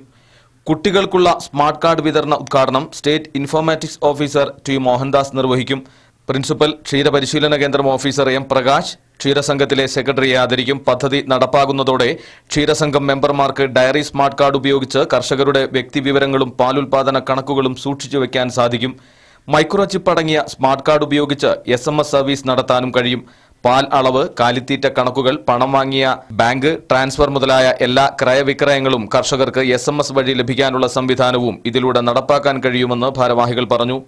കുട്ടികൾക്കുള്ള സ്മാർട്ട് കാർഡ് വിതരണ ഉദ്ഘാടനം state informatics officer T. Mohandas നിർവഹിക്കും. പ്രിൻസിപ്പൽ ക്ഷീരപരിശീലന കേന്ദ്രം ഓഫീസർ M. പ്രകാശ് ക്ഷീരസംഘത്തിലെ സെക്രട്ടറിയെ ആദരിക്കും. പദ്ധതി നടപ്പാകുന്നതോടെ ക്ഷീരസംഘം മെമ്പർമാർക്ക് ഡയറി സ്മാർട്ട് കാർഡ് ഉപയോഗിച്ച് കർഷകരുടെ വ്യക്തിവിവരങ്ങളും പാലുൽപാദന കണക്കുകളും സൂക്ഷിച്ചു വയ്ക്കാൻ സാധിക്കും. മൈക്രോ ചിപ്പ് അടങ്ങിയ സ്മാർട്ട് കാർഡ് ഉപയോഗിച്ച് SMS സർവീസ് നടത്താനും കഴിയും. പാൽ അളവ്, കാലിത്തീറ്റ കണക്കുകൾ, പണം വാങ്ങിയ ബാങ്ക് ട്രാൻസ്ഫർ മുതലായ എല്ലാ ക്രയവിക്രയങ്ങളും കർഷകർക്ക് SMS വഴി ലഭിക്കാനുള്ള സംവിധാനവും ഇതിലൂടെ നടപ്പാക്കാൻ കഴിയുമെന്ന് ഭാരവാഹികൾ പറഞ്ഞു.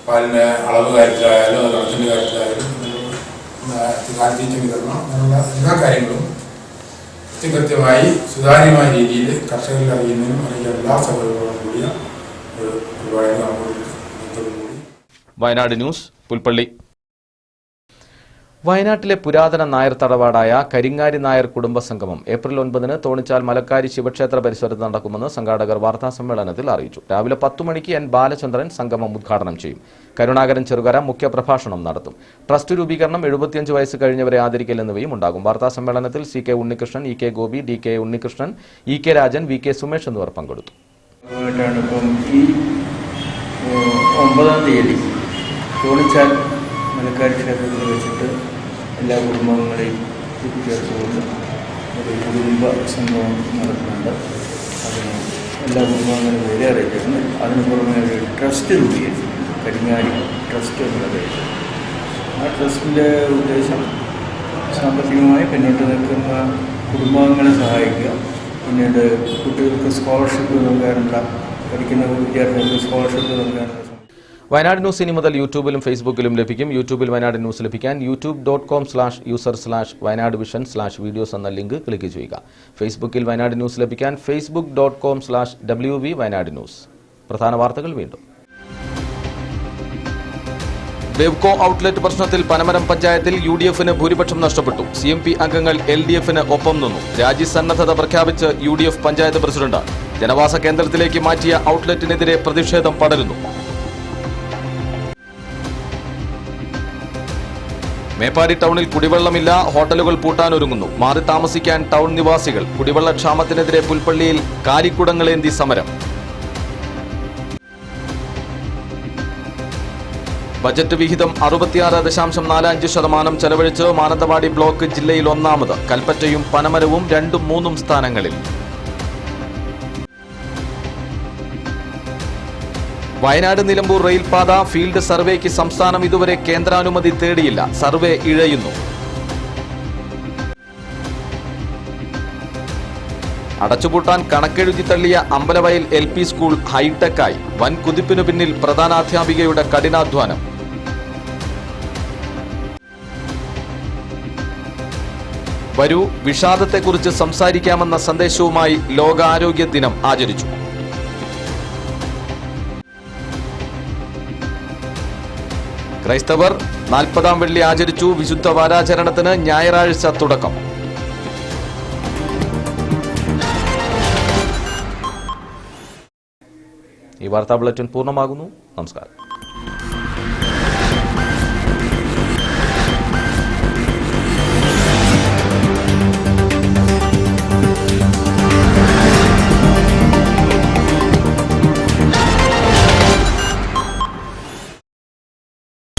പാലിൻ്റെ അളവ് കാര്യത്തിലായാലും കണക്കിൻ്റെ കാര്യത്തിലായാലും കാലിത്തീറ്റ വിതരണം അങ്ങനെയുള്ള എല്ലാ കാര്യങ്ങളും കൃത്യമായി സുതാര്യമായ രീതിയിൽ കർഷകരിൽ അറിയുന്നതിനും അല്ലെങ്കിൽ എല്ലാ സൗകര്യങ്ങളോടും കൂടിയ ഒരു പരിപാടി കൂടി. വയനാട് ന്യൂസ്, പുൽപ്പള്ളി. വയനാട്ടിലെ പുരാതന നായർ തറവാടായ കരിങ്ങാരി നായർ കുടുംബസംഗമം ഏപ്രിൽ 9 തോണിച്ചാൽ മലക്കാരി ശിവക്ഷേത്ര പരിസരത്ത് നടക്കുമെന്ന് സംഘാടകർ വാർത്താസമ്മേളനത്തിൽ അറിയിച്ചു. രാവിലെ 10 മണിക്ക് N. ബാലചന്ദ്രൻ സംഗമം ഉദ്ഘാടനം ചെയ്യും. കരുണാകരൻ ചെറുകര മുഖ്യപ്രഭാഷണം നടത്തും. ട്രസ്റ്റ് രൂപീകരണം, 75 വയസ്സ് കഴിഞ്ഞവരെ ആദരിക്കൽ എന്നിവയും ഉണ്ടാകും. വാർത്താസമ്മേളനത്തിൽ CK Unnikrishnan, EK Gopi, DK Unnikrishnan, EK Rajan, VK Sumesh എന്നിവർ പങ്കെടുത്തു. ഈ 9-ാം തീയതി തോണിച്ചാൽ മലക്കാരി ക്ഷേത്രത്തിൽ വെച്ചിട്ട് എല്ലാ കുടുംബങ്ങളെയും കൂട്ടിച്ചേർത്തുകൊണ്ട് ഒരു കുടുംബ സംഗമം നടത്തുന്നുണ്ട്. അതിന് എല്ലാ കുടുംബങ്ങളും വില അറിയിച്ചിട്ടുണ്ട്. അതിന് പുറമെ ഒരു ട്രസ്റ്റ് രൂപീകരിച്ചിട്ടുണ്ട്, കരിങ്ങാരി ട്രസ്റ്റ് എന്നുള്ള പേര്. ആ ട്രസ്റ്റിൻ്റെ ഉദ്ദേശം സാമ്പത്തികമായി പിന്നോട്ട് നിൽക്കുന്ന കുടുംബാംഗങ്ങളെ സഹായിക്കുക, പിന്നീട് കുട്ടികൾക്ക് സ്കോളർഷിപ്പ് നൽകാനുള്ള, പഠിക്കുന്ന വിദ്യാർത്ഥികൾക്ക് സ്കോളർഷിപ്പ് നൽകാനുള്ള. വയനാട് ന്യൂസ് ഇനി മുതൽ യൂട്യൂബിലും ഫേസ്ബുക്കിലും ലഭിക്കും. യൂട്യൂബിൽ വയനാട് ന്യൂസ് ലഭിക്കാൻ youtube.com/user/വയനാട് വിഷൻ/വീഡിയോസ് എന്ന ലിങ്ക് ക്ലിക്ക് ചെയ്യുക. ഫേസ്ബുക്കിൽ വയനാട് ന്യൂസ് ലഭിക്കാൻ facebook.com/WV വയനാട് ന്യൂസ്. പ്രധാന വാർത്തകൾ വീണ്ടും. ബെവ്കോ ഔട്ട്ലെറ്റ് പ്രശ്നത്തിൽ പനമരം പഞ്ചായത്തിൽ UDF-ന് ഭൂരിപക്ഷം നഷ്ടപ്പെട്ടു. CMP അംഗങ്ങൾ LDF-ന് ഒപ്പം നിന്നു. രാജ്യസന്നദ്ധത പ്രഖ്യാപിച്ച് UDF പഞ്ചായത്ത് പ്രസിഡന്റ്. ജനവാസ കേന്ദ്രത്തിലേക്ക് മാറ്റിയ ഔട്ട്ലെറ്റിനെതിരെ പ്രതിഷേധം പടരുന്നു. മേപ്പാടി ടൗണിൽ കുടിവെള്ളമില്ല, ഹോട്ടലുകൾ പൂട്ടാനൊരുങ്ങുന്നു. മാറി താമസിക്കാൻ ടൗൺ നിവാസികൾ. കുടിവെള്ളക്ഷാമത്തിനെതിരെ പുൽപ്പള്ളിയിൽ കാരിക്കുടങ്ങളേന്തി സമരം. ബജറ്റ് വിഹിതം 66.45% ചെലവഴിച്ച് മാനന്തവാടി ബ്ലോക്ക് ജില്ലയിൽ 1ാമത്. കൽപ്പറ്റയും പനമരവും 2ഉം 3ഉം സ്ഥാനങ്ങളിൽ. വയനാട് നിലമ്പൂർ റെയിൽപാത ഫീൽഡ് സർവേക്ക് സംസ്ഥാനം ഇതുവരെ കേന്ദ്രാനുമതി തേടിയില്ല. സർവേ ഇഴയുന്നു. അടച്ചുപൂട്ടാൻ കണക്കെഴുതി തള്ളിയ അമ്പലവയൽ LP സ്കൂൾ ഹൈടെക്കായി വൻ കുതിപ്പിനു പിന്നിൽ പ്രധാനാധ്യാപികയുടെ കഠിനാധ്വാനം. വരൂ വിഷാദത്തെക്കുറിച്ച് സംസാരിക്കാമെന്ന സന്ദേശവുമായി ലോകാരോഗ്യ ദിനം ആചരിച്ചു. ക്രൈസ്തവർ 40-ാം വെള്ളി ആചരിച്ചു. വിശുദ്ധ വാരാചരണത്തിന് ഞായറാഴ്ച തുടക്കം. ഈ വാർത്താ ബുള്ളറ്റിൻ പൂർണ്ണമാകുന്നു. നമസ്കാരം.